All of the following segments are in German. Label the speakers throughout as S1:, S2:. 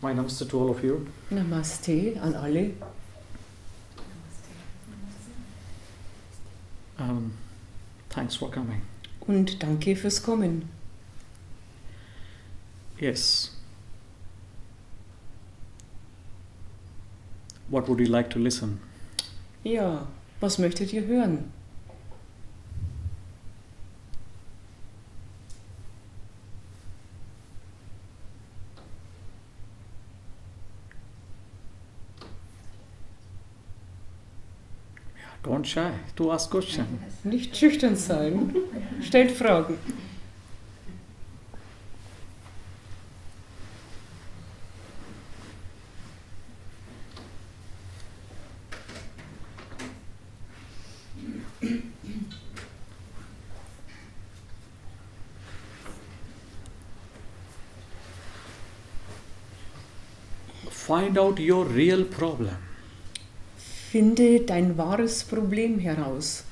S1: My namaste to all of you.
S2: Namaste an alle.
S1: Thanks for coming.
S2: Und danke fürs Kommen.
S1: Yes. What would you like to listen?
S2: Ja, was möchtet ihr hören?
S1: Don't shy to ask questions.
S2: Nicht schüchtern sein. Stellt Fragen.
S1: Find out your real problem.
S2: Finde dein wahres Problem heraus.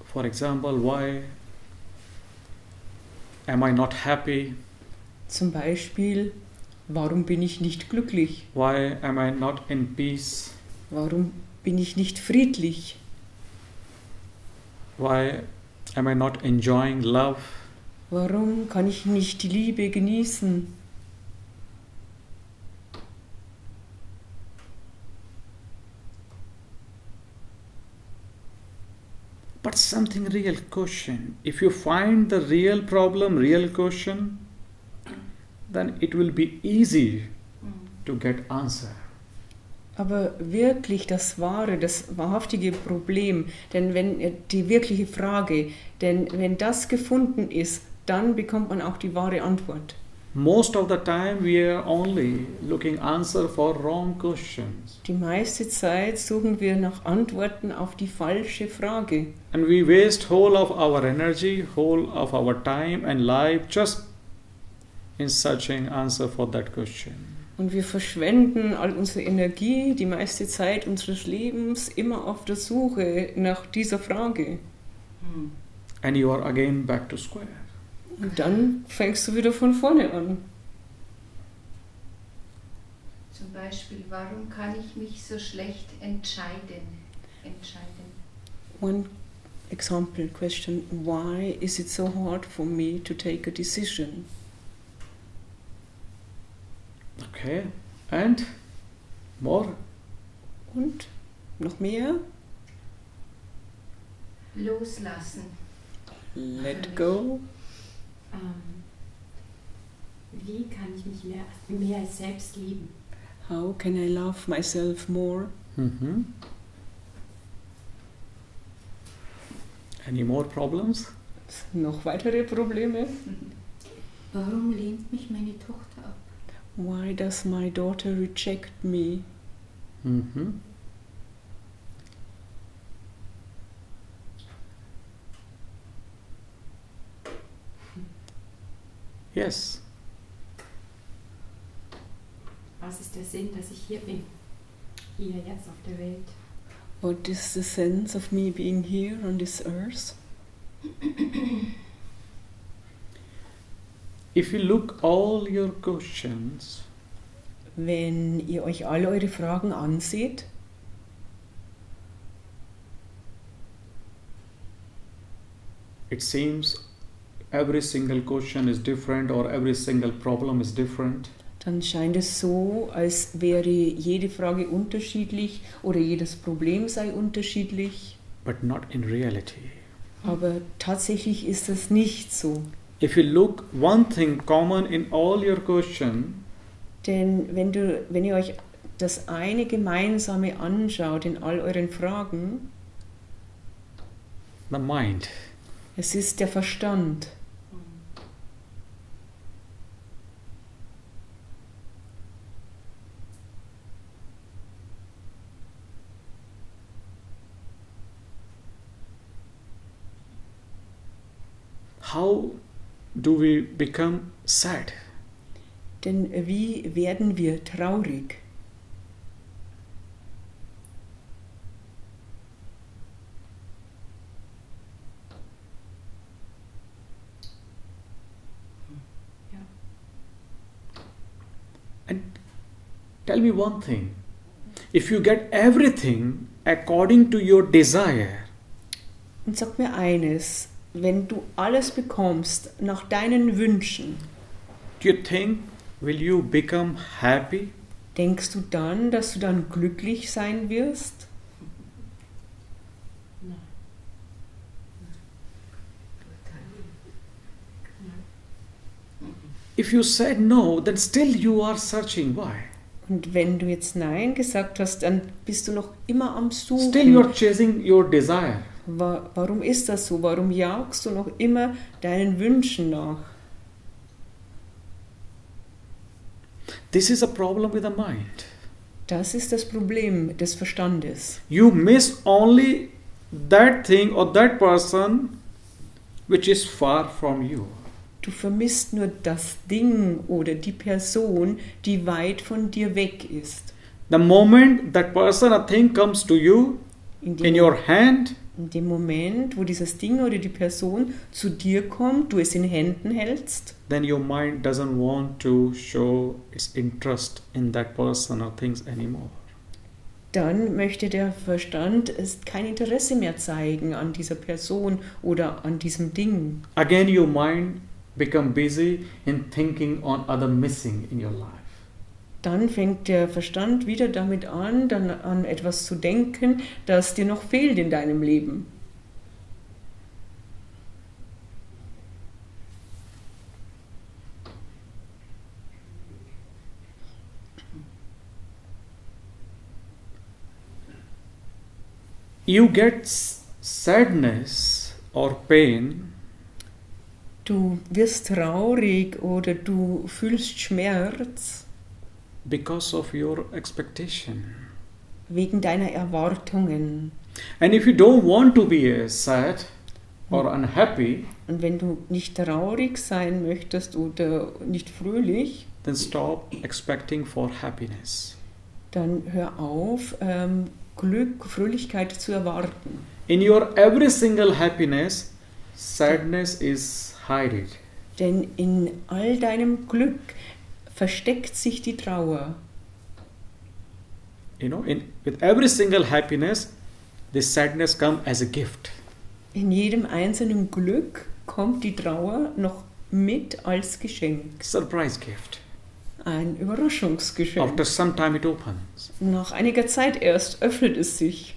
S1: For example, why am I not happy?
S2: Zum Beispiel, warum bin ich nicht glücklich?
S1: Why am I not in peace?
S2: Warum bin ich nicht friedlich?
S1: Why am I not enjoying love?
S2: Warum kann ich nicht die Liebe genießen?
S1: But something real question. If you find the real problem, real question, then it will be easy to get answer.
S2: Aber wirklich das wahre, das wahrhaftige Problem, denn die wirkliche Frage, denn wenn das gefunden ist, dann bekommt man auch die wahre Antwort.
S1: Most of the time we are only looking answer for wrong questions.
S2: Die meiste Zeit suchen wir nach Antworten auf die falsche Frage.
S1: And we waste whole of our energy, whole of our time and life just in searching answer for that question.
S2: Und wir verschwenden all unsere Energie, die meiste Zeit unseres Lebens immer auf der Suche nach dieser Frage.
S1: And you are again back to square.
S2: Und dann fängst du wieder von vorne an.
S3: Zum Beispiel, warum kann ich mich so schlecht entscheiden?
S2: One example question, why is it so hard for me to take a decision?
S1: Okay, and more?
S2: Und noch mehr?
S3: Loslassen.
S2: Let go.
S4: Wie kann ich mich mehr als selbst lieben?
S2: How can I love myself more?
S1: Any more problems?
S2: Noch weitere Probleme?
S4: Warum lehnt mich meine Tochter ab?
S2: Why does my daughter reject me?
S1: Yes.
S4: Was ist der Sinn, dass ich hier bin? Hier, jetzt auf der Welt.
S2: What is the sense of me being here on this earth?
S1: If you look all your questions,
S2: Wenn ihr euch alle eure Fragen anseht,
S1: it seems every single question is different or every single problem is different.
S2: dann scheint es so, als wäre jede Frage unterschiedlich oder jedes Problem sei unterschiedlich.
S1: But not in reality.
S2: Aber tatsächlich ist das nicht so.
S1: If you look one thing common in all your questions,
S2: Denn wenn ihr euch das eine Gemeinsame anschaut in all euren Fragen,
S1: the mind.
S2: es ist der Verstand.
S1: How do we become sad?
S2: Denn wie werden wir traurig?
S1: And tell me one thing. If you get everything according to your desire,
S2: Und sag mir eines, wenn du alles bekommst nach deinen Wünschen,
S1: do you think will you become happy?
S2: denkst du dann, dass du dann glücklich sein wirst?
S4: Nein.
S1: If you said no, then still you are searching. Why?
S2: Und wenn du jetzt Nein gesagt hast, dann bist du noch immer am Suchen.
S1: Still you are chasing your desire.
S2: Warum ist das so? Warum jagst du noch immer deinen Wünschen nach?
S1: This is a problem with the mind.
S2: Das ist das Problem des Verstandes.
S1: You miss only that thing or that person which is far from you.
S2: Du vermisst nur das Ding oder die Person, die weit von dir weg ist.
S1: The moment that person or thing comes to you in your hand,
S2: In dem Moment, wo dieses Ding oder die Person zu dir kommt, du es in Händen hältst,
S1: then your mind doesn't want to show its interest in that person or things anymore.
S2: dann möchte der Verstand kein Interesse mehr zeigen an dieser Person oder an diesem Ding.
S1: Again your mind become busy in thinking on other missing in your life.
S2: Dann fängt der Verstand wieder damit an, dann an etwas zu denken, das dir noch fehlt in deinem Leben.
S1: You get sadness or pain
S2: Du wirst traurig oder du fühlst Schmerz
S1: because of your expectation.
S2: wegen deiner Erwartungen.
S1: And if you don't want to be sad or unhappy,
S2: Und wenn du nicht traurig sein möchtest oder nicht fröhlich,
S1: then stop expecting for happiness.
S2: dann hör auf, Glück, Fröhlichkeit zu erwarten.
S1: In your every single happiness, sadness is hidden.
S2: Denn in all deinem Glück versteckt sich die Trauer.
S1: You know, with every single happiness, this sadness comes as a gift.
S2: In jedem einzelnen Glück kommt die Trauer noch mit als Geschenk.
S1: Surprise gift.
S2: Ein Überraschungsgeschenk.
S1: After some time it opens.
S2: Nach einiger Zeit erst öffnet es sich.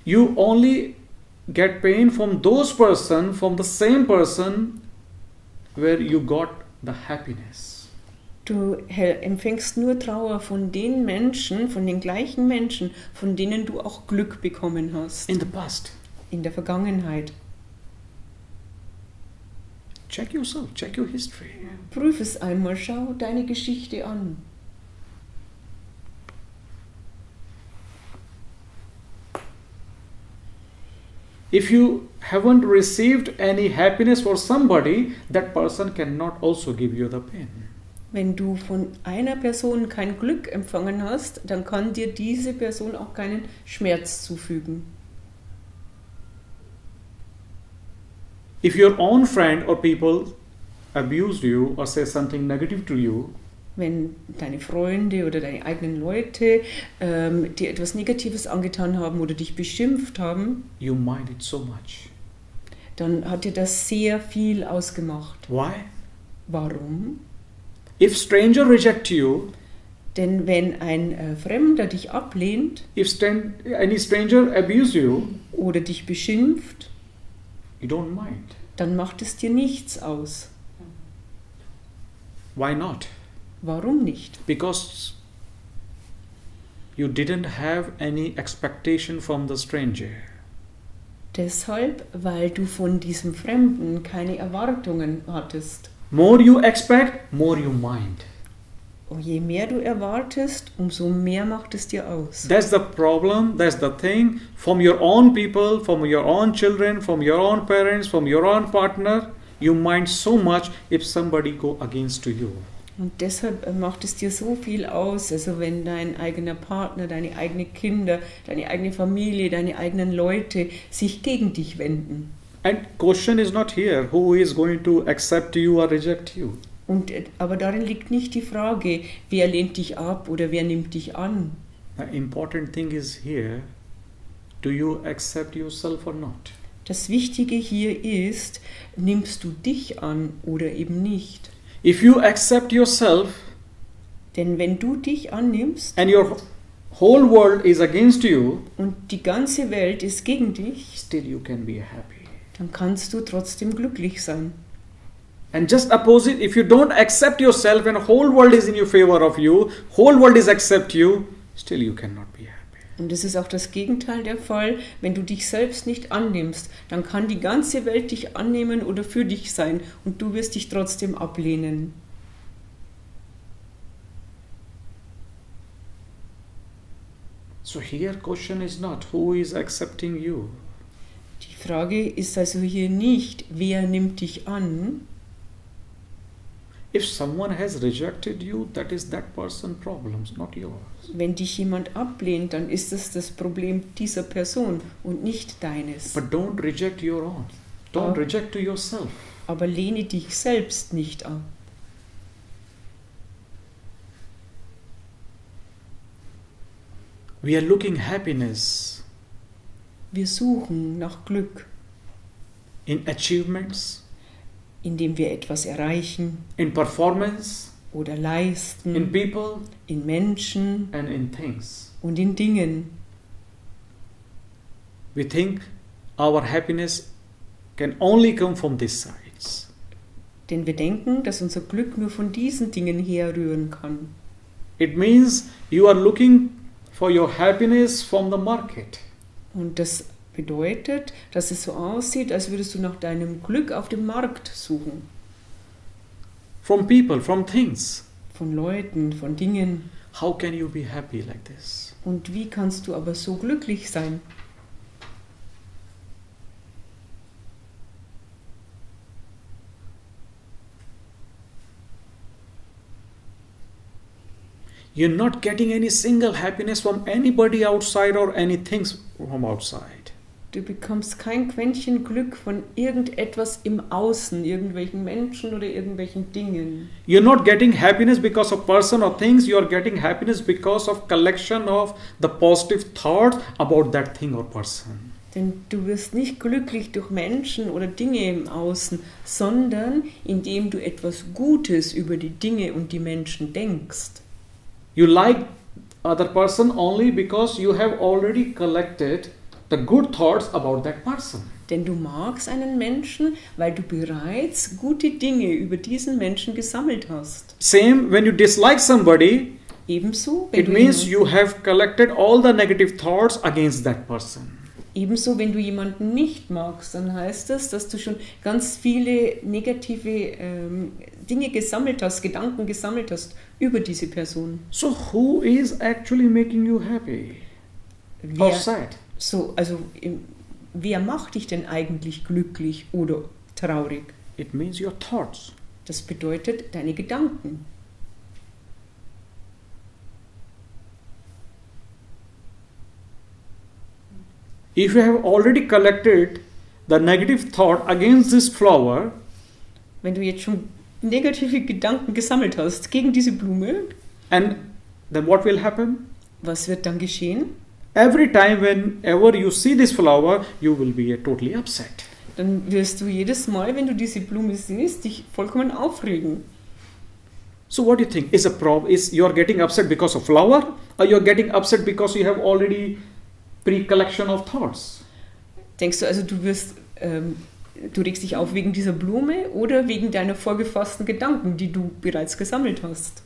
S1: You only get pain from those person, from the same person where you got the happiness.
S2: Du empfängst nur Trauer von den Menschen, von den gleichen Menschen, von denen du auch Glück bekommen hast.
S1: In the past.
S2: In der Vergangenheit.
S1: Check yourself, check your history.
S2: Prüf es einmal, schau deine Geschichte an.
S1: If you haven't received any happiness for somebody, that person cannot also give you the pain.
S2: Wenn du von einer Person kein Glück empfangen hast, dann kann dir diese Person auch keinen Schmerz zufügen.
S1: If your own friend or people abused you or say something negative to you,
S2: Wenn deine Freunde oder deine eigenen Leute dir etwas Negatives angetan haben oder dich beschimpft haben,
S1: you mind it so much.
S2: dann hat dir das sehr viel ausgemacht.
S1: Why?
S2: Warum?
S1: If stranger reject you,
S2: Denn wenn ein Fremder dich ablehnt
S1: if any stranger abuse you,
S2: oder dich beschimpft,
S1: you don't mind.
S2: dann macht es dir nichts aus.
S1: Why not?
S2: Warum nicht?
S1: Because you didn't have any expectation from the stranger.
S2: Deshalb, weil du von diesem Fremden keine Erwartungen hattest.
S1: More you expect, more you mind.
S2: Und je mehr du erwartest, umso mehr macht es dir aus.
S1: That's the problem, that's the thing. From your own people, from your own children, from your own parents, from your own partner, you mind so much if somebody go against to you.
S2: Und deshalb macht es dir so viel aus, also wenn dein eigener Partner, deine eigenen Kinder, deine eigene Familie, deine eigenen Leute sich gegen dich wenden.
S1: And question is not here, who is going to accept you or reject you.
S2: Aber darin liegt nicht die Frage, wer lehnt dich ab oder wer nimmt dich an.
S1: The important thing is here, do you accept yourself or not?
S2: Das Wichtige hier ist, nimmst du dich an oder eben nicht.
S1: If you accept yourself,
S2: denn wenn du dich annimmst
S1: and your whole world is against you,
S2: und die ganze Welt ist gegen dich,
S1: still you can be happy.
S2: dann kannst du trotzdem glücklich sein.
S1: And just opposite, if you don't accept yourself and whole world is in your favor of you, whole world is accept you, still you cannot be happy.
S2: Und es ist auch das Gegenteil der Fall, wenn du dich selbst nicht annimmst, dann kann die ganze Welt dich annehmen oder für dich sein und du wirst dich trotzdem ablehnen.
S1: So here question is not who is accepting you.
S2: Die Frage ist also hier nicht, wer nimmt dich an.
S1: If someone has rejected you, that is that person's problems, not yours.
S2: Wenn dich jemand ablehnt, dann ist es das Problem dieser Person und nicht deines.
S1: But don't reject your own. Don't reject to yourself.
S2: Aber lehne dich selbst nicht ab.
S1: We are looking happiness
S2: Wir suchen nach Glück,
S1: in achievements,
S2: indem wir etwas erreichen
S1: in performance,
S2: oder leisten,
S1: in people,
S2: in Menschen
S1: and in things.
S2: und in Dingen.
S1: We think our happiness can only come from these sides.
S2: Denn wir denken, dass unser Glück nur von diesen Dingen herrühren kann.
S1: It means you are looking for your happiness from the market.
S2: Und das bedeutet, dass es so aussieht, als würdest du nach deinem Glück auf dem Markt suchen.
S1: From people, from things.
S2: Von Leuten, von Dingen.
S1: How can you be happy like this?
S2: Und wie kannst du aber so glücklich sein?
S1: You're not getting any single happiness from anybody outside or anything from outside.
S2: Du bekommst kein Quäntchen Glück von irgendetwas im Außen, irgendwelchen Menschen oder irgendwelchen Dingen.
S1: You're not getting happiness because of person or things. You are getting happiness because of collection of the positive thoughts about that thing or person.
S2: Denn du wirst nicht glücklich durch Menschen oder Dinge im Außen, sondern indem du etwas Gutes über die Dinge und die Menschen denkst.
S1: You like other person only because you have already collected the good thoughts about that person.
S2: Denn du magst einen Menschen, weil du bereits gute Dinge über diesen Menschen gesammelt hast.
S1: Same when you dislike somebody,
S2: Ebenso, wenn
S1: it
S2: du
S1: means
S2: jemanden,
S1: you have collected all the negative thoughts against that person.
S2: ebenso, wenn du jemanden nicht magst, dann heißt das, dass du schon ganz viele negative Dinge gesammelt hast, Gedanken gesammelt hast über diese Person.
S1: So who is actually making you happy or sad?
S2: Wer macht dich denn eigentlich glücklich oder traurig?
S1: It means your thoughts.
S2: Das bedeutet deine Gedanken.
S1: If you have already collected the negative thought against this flower,
S2: Wenn du jetzt schon negative Gedanken gesammelt hast gegen diese Blume,
S1: and then what will happen?
S2: was wird dann geschehen?
S1: Every time whenever you see this flower, you will be totally upset.
S2: Dann wirst du jedes Mal, wenn du diese Blume siehst, dich vollkommen aufregen.
S1: So what do you think? Is you are getting upset because of flower, or you are getting upset because you have already pre-collection of thoughts?
S2: Denkst du also, du regst dich auf wegen dieser Blume oder wegen deiner vorgefassten Gedanken, die du bereits gesammelt hast?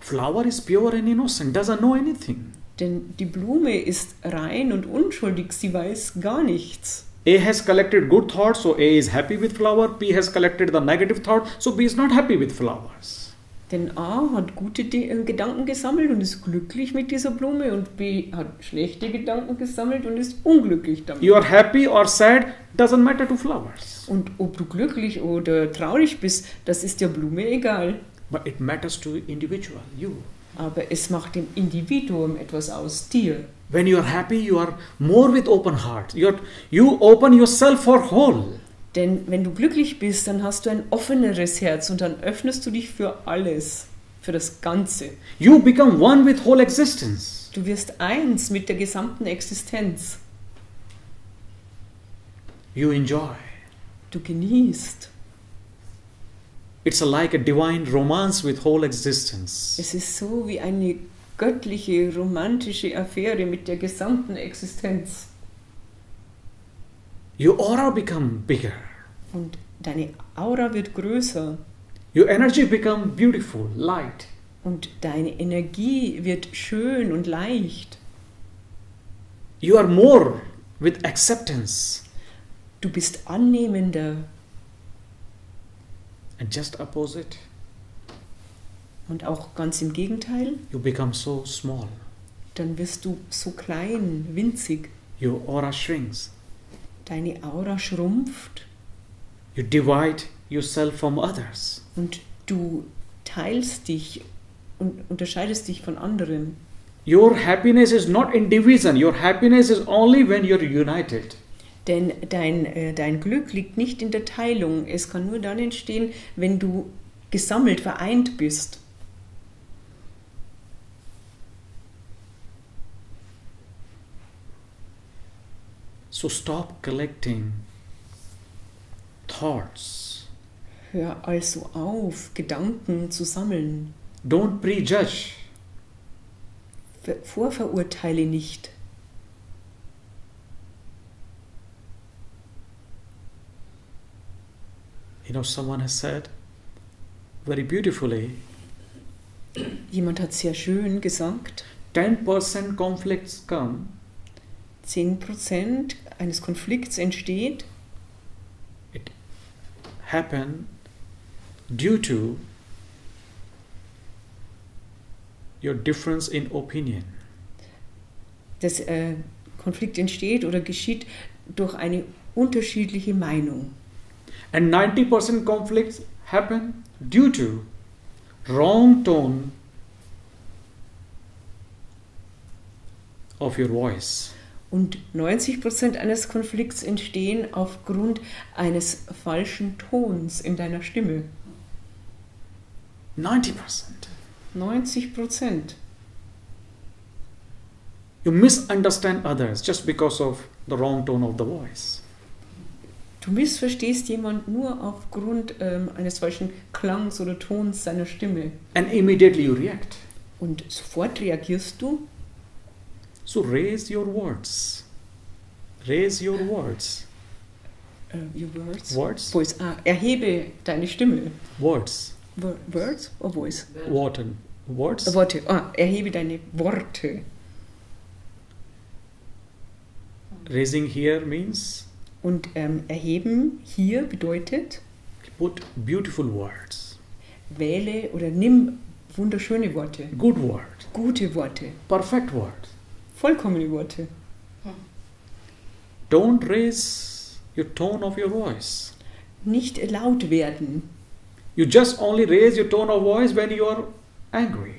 S1: Flower is pure and innocent, doesn't know anything.
S2: Denn die Blume ist rein und unschuldig, sie weiß gar nichts.
S1: A has collected good thoughts, so A is happy with flower. B has collected the negative thought, so B is not happy with flowers.
S2: Denn A hat gute Gedanken gesammelt und ist glücklich mit dieser Blume und B hat schlechte Gedanken gesammelt und ist unglücklich damit.
S1: You are happy or sad, doesn't matter to flowers.
S2: Und ob du glücklich oder traurig bist, das ist der Blume egal.
S1: But it matters to individual, you.
S2: Aber es macht dem Individuum etwas aus, dir.
S1: When you are happy, you are more with open heart. You open yourself for whole.
S2: Denn wenn du glücklich bist, dann hast du ein offeneres Herz und dann öffnest du dich für alles, für das Ganze.
S1: You become one with whole existence.
S2: Du wirst eins mit der gesamten Existenz.
S1: You enjoy.
S2: Du genießt.
S1: It's like a divine romance with whole existence.
S2: Es ist so wie eine göttliche, romantische Affäre mit der gesamten Existenz.
S1: Your aura become bigger.
S2: Und deine Aura wird größer.
S1: Your energy become beautiful, light.
S2: Und deine Energie wird schön und leicht.
S1: You are more with acceptance.
S2: Du bist annehmender.
S1: And just opposite,
S2: Und auch ganz im Gegenteil,
S1: you become so small.
S2: dann wirst du so klein, winzig.
S1: Your aura shrinks.
S2: Deine Aura schrumpft
S1: You divide yourself from others.
S2: und du teilst dich und unterscheidest dich von anderen.
S1: Your happiness is not in division. Your happiness is only when you're united.
S2: Denn dein Glück liegt nicht in der Teilung. Es kann nur dann entstehen, wenn du gesammelt, vereint bist.
S1: So stop collecting thoughts.
S2: Hör also auf, Gedanken zu sammeln.
S1: Don't prejudge.
S2: Vorverurteile nicht.
S1: You know, someone has said very beautifully,
S2: Jemand hat sehr schön gesagt,
S1: 10% conflicts come
S2: 10% eines Konflikts entsteht,
S1: happen due to your difference in opinion.
S2: dass Konflikt entsteht oder geschieht durch eine unterschiedliche Meinung.
S1: And 90% conflicts happen due to wrong tone of your voice.
S2: Und 90% eines Konflikts entstehen aufgrund eines falschen Tons in deiner Stimme.
S1: 90%.
S2: 90%.
S1: You misunderstand others just because of the wrong tone of the voice.
S2: Du missverstehst jemand nur aufgrund eines falschen Klangs oder Tons seiner Stimme.
S1: And immediately you react.
S2: Und sofort reagierst du.
S1: So raise your words. Raise your words.
S2: Your words?
S1: Words?
S2: Voice. Erhebe deine Stimme.
S1: Words.
S2: Words or voice?
S1: Words?
S2: Worte. Erhebe deine Worte.
S1: Raising here means
S2: Und erheben hier bedeutet,
S1: put beautiful words.
S2: wähle oder nimm wunderschöne Worte.
S1: Good word.
S2: Gute Worte.
S1: Perfect word.
S2: Vollkommene Worte.
S1: Don't raise your tone of your voice.
S2: Nicht laut werden.
S1: You just only raise your tone of voice when you are angry.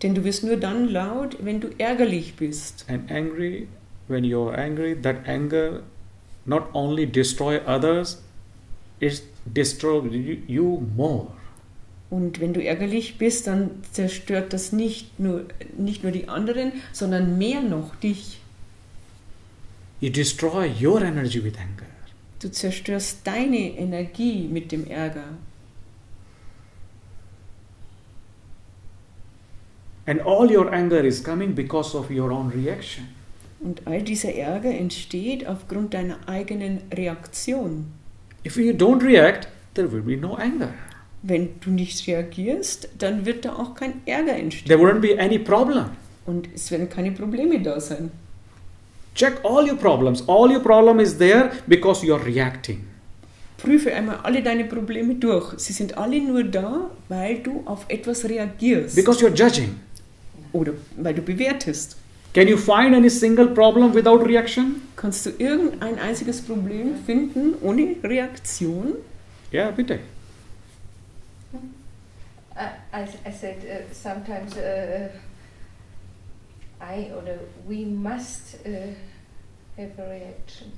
S2: Denn du wirst nur dann laut, wenn du ärgerlich bist.
S1: And angry, when you are angry, that anger not only destroy others, it destroys you more.
S2: Und wenn du ärgerlich bist, dann zerstört das nicht nur die anderen, sondern mehr noch dich.
S1: You destroy your energy with anger.
S2: Du zerstörst deine Energie mit dem Ärger.
S1: And all your anger is coming because of your own reaction.
S2: Und all dieser Ärger entsteht aufgrund deiner eigenen Reaktion.
S1: If you don't react, there will be no anger.
S2: Wenn du nicht reagierst, dann wird da auch kein Ärger entstehen.
S1: There wouldn't be any problem.
S2: Und es werden keine Probleme da sein.
S1: Check all your problems. All your problem is there because you are reacting.
S2: Prüfe einmal alle deine Probleme durch. Sie sind alle nur da, weil du auf etwas reagierst.
S1: Because you're judging.
S2: Oder weil du bewertest.
S1: Can you find any single problem without reaction?
S2: Kannst du irgendein einziges Problem finden ohne Reaktion?
S1: Ja, bitte.
S3: I said sometimes we must have a reaction.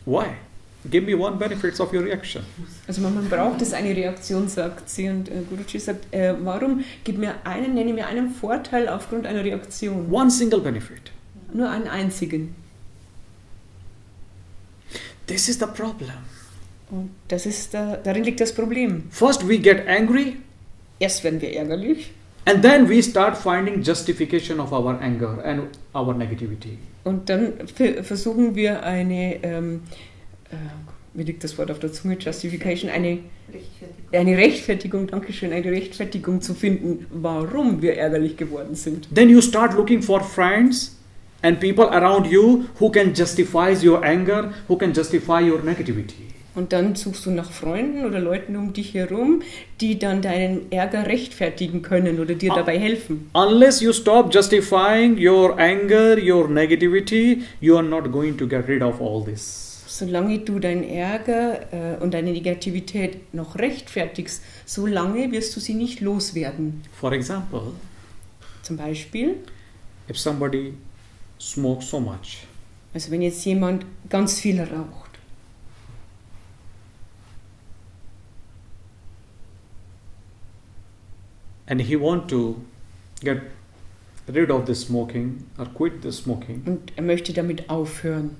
S1: Why? Give me one benefits of your reaction.
S2: Also man braucht es eine Reaktion, sagt sie. Und Guruji sagt, warum nenne mir einen Vorteil aufgrund einer Reaktion.
S1: One single benefit.
S2: Nur einen einzigen.
S1: This is the problem.
S2: Und darin liegt das Problem.
S1: First we get angry.
S2: Erst werden wir ärgerlich.
S1: And then we start finding justification of our anger and our negativity.
S2: Und dann versuchen wir eine, wie liegt das Wort auf der Zunge, Justification, eine Rechtfertigung, Dankeschön, eine Rechtfertigung zu finden, warum wir ärgerlich geworden sind.
S1: Then you start looking for friends and people around you who can justify your anger, who can justify your negativity.
S2: Und dann suchst du nach Freunden oder Leuten um dich herum, die dann deinen Ärger rechtfertigen können oder dir dabei helfen.
S1: Unless you stop justifying your anger, your negativity, you are not going to get rid of all this.
S2: Solange du deinen Ärger und deine Negativität noch rechtfertigst, solange wirst du sie nicht loswerden.
S1: For example,
S2: zum Beispiel,
S1: if somebody smokes so much,
S2: also wenn jetzt jemand ganz viel raucht,
S1: and he want to get rid of the smoking or quit the smoking,
S2: und er möchte damit aufhören,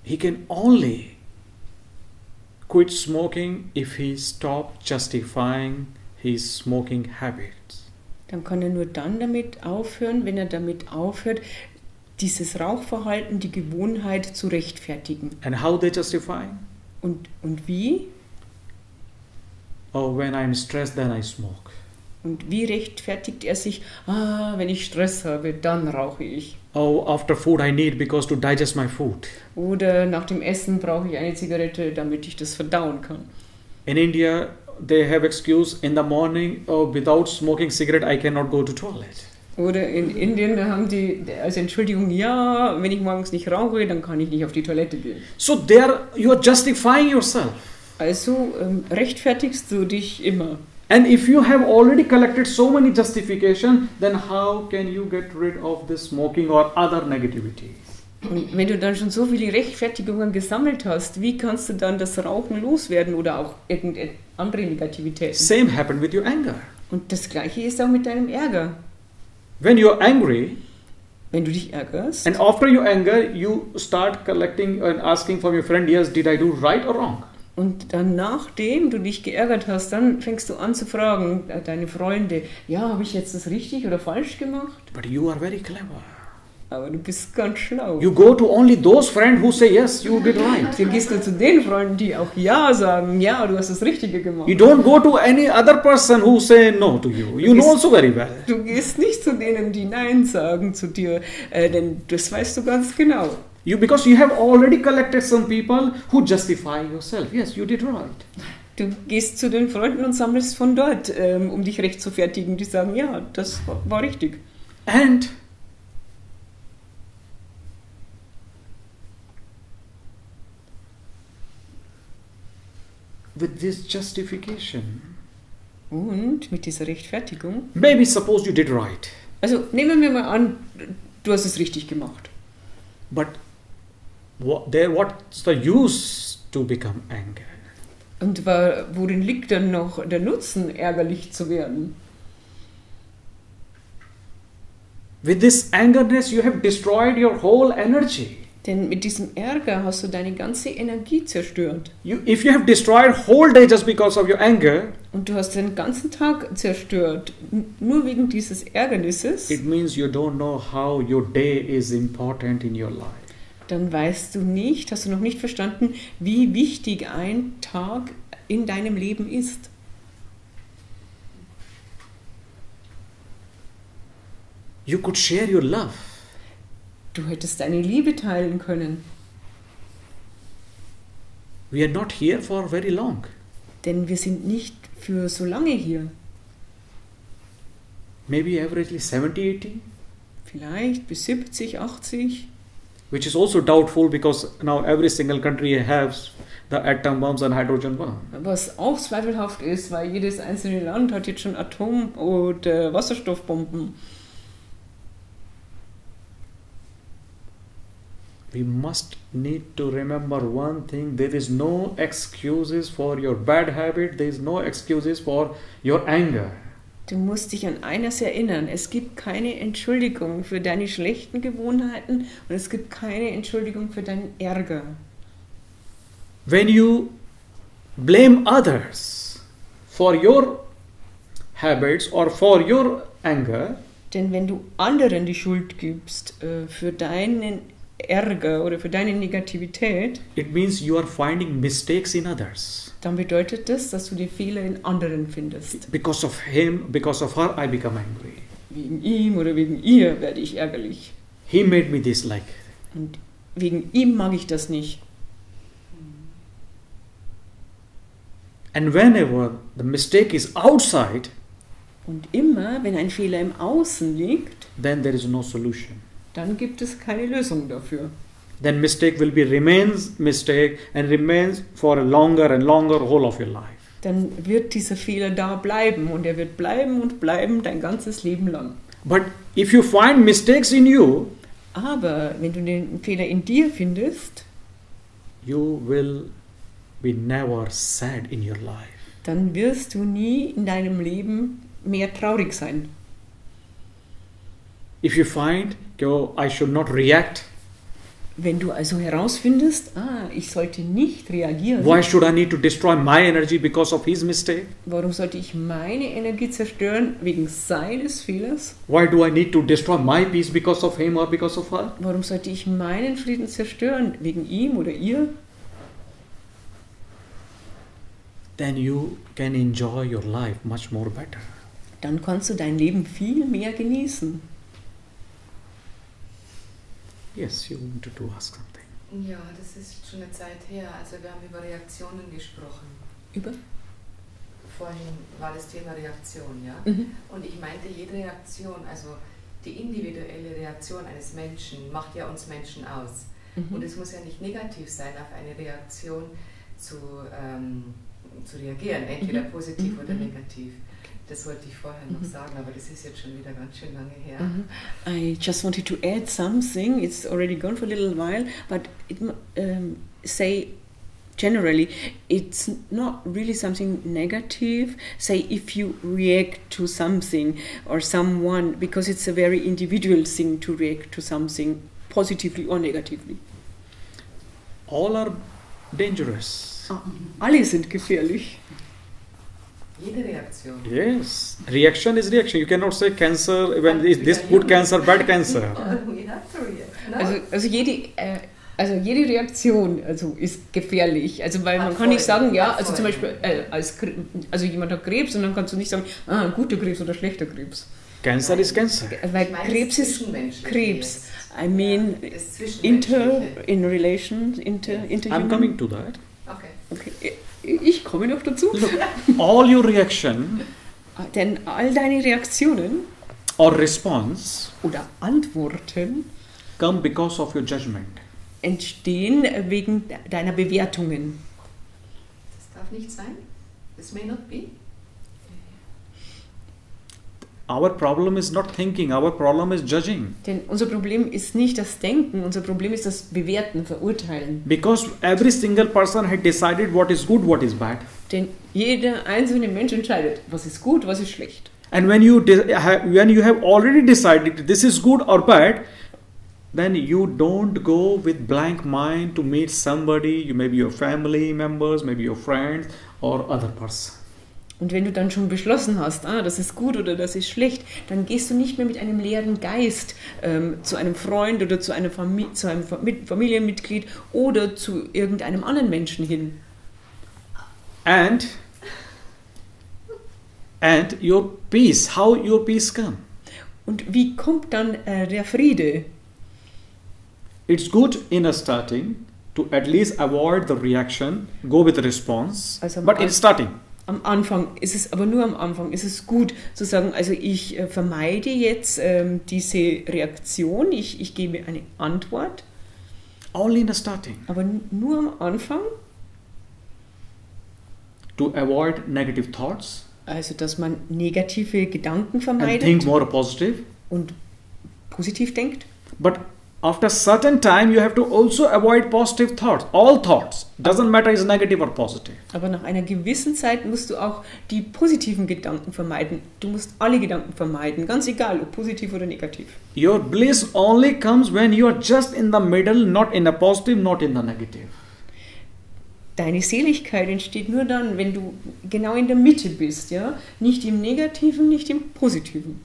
S1: he can only quit smoking if he stops justifying his smoking habits.
S2: Dann kann er nur dann damit aufhören, wenn er damit aufhört, dieses Rauchverhalten, die Gewohnheit zu rechtfertigen.
S1: And how they justify?
S2: Und wie?
S1: Oh, when I'm stressed, then I smoke.
S2: Und wie rechtfertigt er sich? Wenn ich Stress habe, dann rauche ich.
S1: Oh, after food I need because to digest my food.
S2: Oder nach dem Essen brauche ich eine Zigarette, damit ich das verdauen kann.
S1: In India, they have excuse in the morning, oh, without smoking cigarette I cannot go to toilet.
S2: Oder in Indien, da haben die als Entschuldigung, ja, wenn ich morgens nicht rauche, dann kann ich nicht auf die Toilette gehen.
S1: So there you are justifying yourself.
S2: Also rechtfertigst du dich immer.
S1: And if you have already collected so many justifications, then how can you get rid of this smoking or other negativities?
S2: Und wenn du dann schon so viele Rechtfertigungen gesammelt hast, wie kannst du dann das Rauchen loswerden oder auch irgendeine andere Negativitäten?
S1: Same happened with your anger.
S2: Und das Gleiche ist auch mit deinem Ärger.
S1: When you are angry,
S2: wenn du dich ärgerst,
S1: and after your anger, you start collecting and asking from your friend, yes, did I do right or wrong?
S2: Und dann, nachdem du dich geärgert hast, dann fängst du an zu fragen, deine Freunde, ja, habe ich jetzt das richtig oder falsch gemacht?
S1: But you are very clever.
S2: Aber du bist ganz schlau.
S1: You go to only those friends who say, yes, you did right.
S2: Dann gehst du zu den Freunden, die auch ja sagen, ja, du hast das Richtige gemacht.
S1: You don't go to any other person who say no to you. You know also very well.
S2: Du gehst nicht zu denen, die Nein sagen zu dir, denn das weißt du ganz genau.
S1: Because you have already collected some people who justify yourself. Yes, you did right.
S2: Du gehst zu den Freunden und sammelst von dort, um dich recht zu fertigen. Die sagen, ja, das war richtig.
S1: And with this justification,
S2: und mit dieser Rechtfertigung,
S1: maybe suppose you did right.
S2: Also nehmen wir mal an, du hast es richtig gemacht.
S1: But what's the use to become angry?
S2: Und worin liegt dann noch der Nutzen, ärgerlich zu werden?
S1: With this angerness you have destroyed your whole energy.
S2: Denn mit diesem Ärger hast du deine ganze Energie zerstört.
S1: If you have destroyed whole day just because of your anger,
S2: und du hast den ganzen Tag zerstört, nur wegen dieses Ärgernisses,
S1: it means you don't know how your day is important in your life.
S2: Dann hast du noch nicht verstanden, wie wichtig ein Tag in deinem Leben ist.
S1: You could share your love.
S2: Du hättest deine Liebe teilen können.
S1: We are not here for very long.
S2: Denn wir sind nicht für so lange hier.
S1: Maybe averagely 70, 80.
S2: Vielleicht bis 70, 80.
S1: Which is also doubtful because now every single country has the atom bombs and hydrogen bomb.
S2: Was auch zweifelhaft ist, weil jedes einzelne Land hat jetzt schon Atom- oder Wasserstoffbomben.
S1: We must need to remember one thing: there is no excuses for your bad habit, there is no excuses for your anger.
S2: Du musst dich an eines erinnern, es gibt keine Entschuldigung für deine schlechten Gewohnheiten und es gibt keine Entschuldigung für deinen Ärger.
S1: When you blame others for your habits or for your anger,
S2: Denn wenn du anderen die Schuld gibst für deinen Ärger oder für deine Negativität,
S1: it means you are finding mistakes in others.
S2: dann bedeutet das, dass du die Fehler in anderen findest.
S1: Because of him, because of her, I become angry.
S2: Wegen ihm oder wegen ihr werde ich ärgerlich.
S1: He made me this like.
S2: Und wegen ihm mag ich das nicht.
S1: And whenever the mistake is outside,
S2: Und immer, wenn ein Fehler im Außen liegt,
S1: then there is no solution.
S2: dann gibt es keine Lösung dafür.
S1: Then mistake will be remains mistake and remains for a longer and longer whole of your life.
S2: Dann wird dieser Fehler da bleiben und er wird bleiben und bleiben dein ganzes Leben lang.
S1: But if you find mistakes in you,
S2: Aber wenn du den Fehler in dir findest,
S1: you will be never sad in your life.
S2: dann wirst du nie in deinem Leben mehr traurig sein.
S1: If you find, oh, I should not react,
S2: Wenn du also herausfindest, ich sollte nicht reagieren,
S1: why should I need to destroy my energy because of his mistake?
S2: warum sollte ich meine Energie zerstören wegen seines Fehlers?
S1: Why do I need to destroy my peace because of him or because of her?
S2: Warum sollte ich meinen Frieden zerstören wegen ihm oder ihr?
S1: Then you can enjoy your life much more better.
S2: Dann kannst du dein Leben viel mehr genießen.
S1: Yes, you wanted to ask something.
S5: Ja, das ist schon eine Zeit her. Also wir haben über Reaktionen gesprochen.
S2: Über?
S5: Vorhin war das Thema Reaktion, ja?
S2: Mhm.
S5: Und ich meinte, jede Reaktion, also die individuelle Reaktion eines Menschen macht ja uns Menschen aus.
S2: Mhm.
S5: Und es muss ja nicht negativ sein, auf eine Reaktion zu reagieren, entweder positiv oder negativ. Das wollte ich vorher noch sagen, aber das ist jetzt schon wieder ganz schön lange her.
S2: I just wanted to add something. It's already gone for a little while, but say generally, it's not really something negative. Say if you react to something or someone, because it's a very individual thing to react to something positively or negatively.
S1: All are dangerous.
S2: Alle sind gefährlich.
S5: Jede Reaktion.
S1: Yes, reaction is reaction. You cannot say cancer when is this good cancer, bad cancer.
S5: We have to react. No?
S2: Also jede Reaktion ist gefährlich. Also weil man kann nicht sagen, ja, also zum Beispiel also jemand hat Krebs und dann kannst du nicht sagen, guter Krebs oder schlechter Krebs.
S1: Cancer is cancer.
S2: Weil Krebs ist Krebs. I mean in relation, interhuman.
S1: I'm coming to that.
S5: Okay.
S2: Ich komme noch dazu.
S1: Look, all your reaction
S2: Denn all deine Reaktionen
S1: or response
S2: oder Antworten
S1: come because of your judgment.
S2: entstehen wegen deiner Bewertungen.
S5: Das darf nicht sein. This may not be.
S1: Our problem is not thinking, our problem is judging.
S2: Denn unser Problem ist nicht das Denken, unser Problem ist das Bewerten, Verurteilen.
S1: Because every single person had decided what is good, what is bad.
S2: Denn jeder einzelne Mensch entscheidet, was ist gut, was ist schlecht.
S1: And when you have already decided this is good or bad, then you don't go with blank mind to meet somebody, maybe your family members, maybe your friends or other person.
S2: Und wenn du dann schon beschlossen hast, das ist gut oder das ist schlecht, dann gehst du nicht mehr mit einem leeren Geist zu einem Freund oder zu einem Familienmitglied oder zu irgendeinem anderen Menschen hin.
S1: And your peace, how your peace come?
S2: Und wie kommt dann der Friede?
S1: It's good in a starting to at least avoid the reaction, go with the response,
S2: Also
S1: but in starting.
S2: Am Anfang ist es, aber nur am Anfang ist es gut zu sagen, also ich vermeide jetzt diese Reaktion, ich gebe eine Antwort.
S1: Only in the starting.
S2: Aber nur am Anfang.
S1: to avoid negative thoughts
S2: Also, dass man negative Gedanken
S1: and
S2: vermeidet
S1: think more positive.
S2: und positiv denkt.
S1: But after certain time, you have to also avoid positive thoughts. All thoughts. Doesn't matter is negative or positive.
S2: Aber nach einer gewissen Zeit musst du auch die positiven Gedanken vermeiden. Du musst alle Gedanken vermeiden, ganz egal, ob positiv oder negativ.
S1: Your bliss only comes when you are just in the middle, not in the positive, not in the negative.
S2: Deine Seligkeit entsteht nur dann, wenn du genau in der Mitte bist, ja? Nicht im Negativen, nicht im Positiven.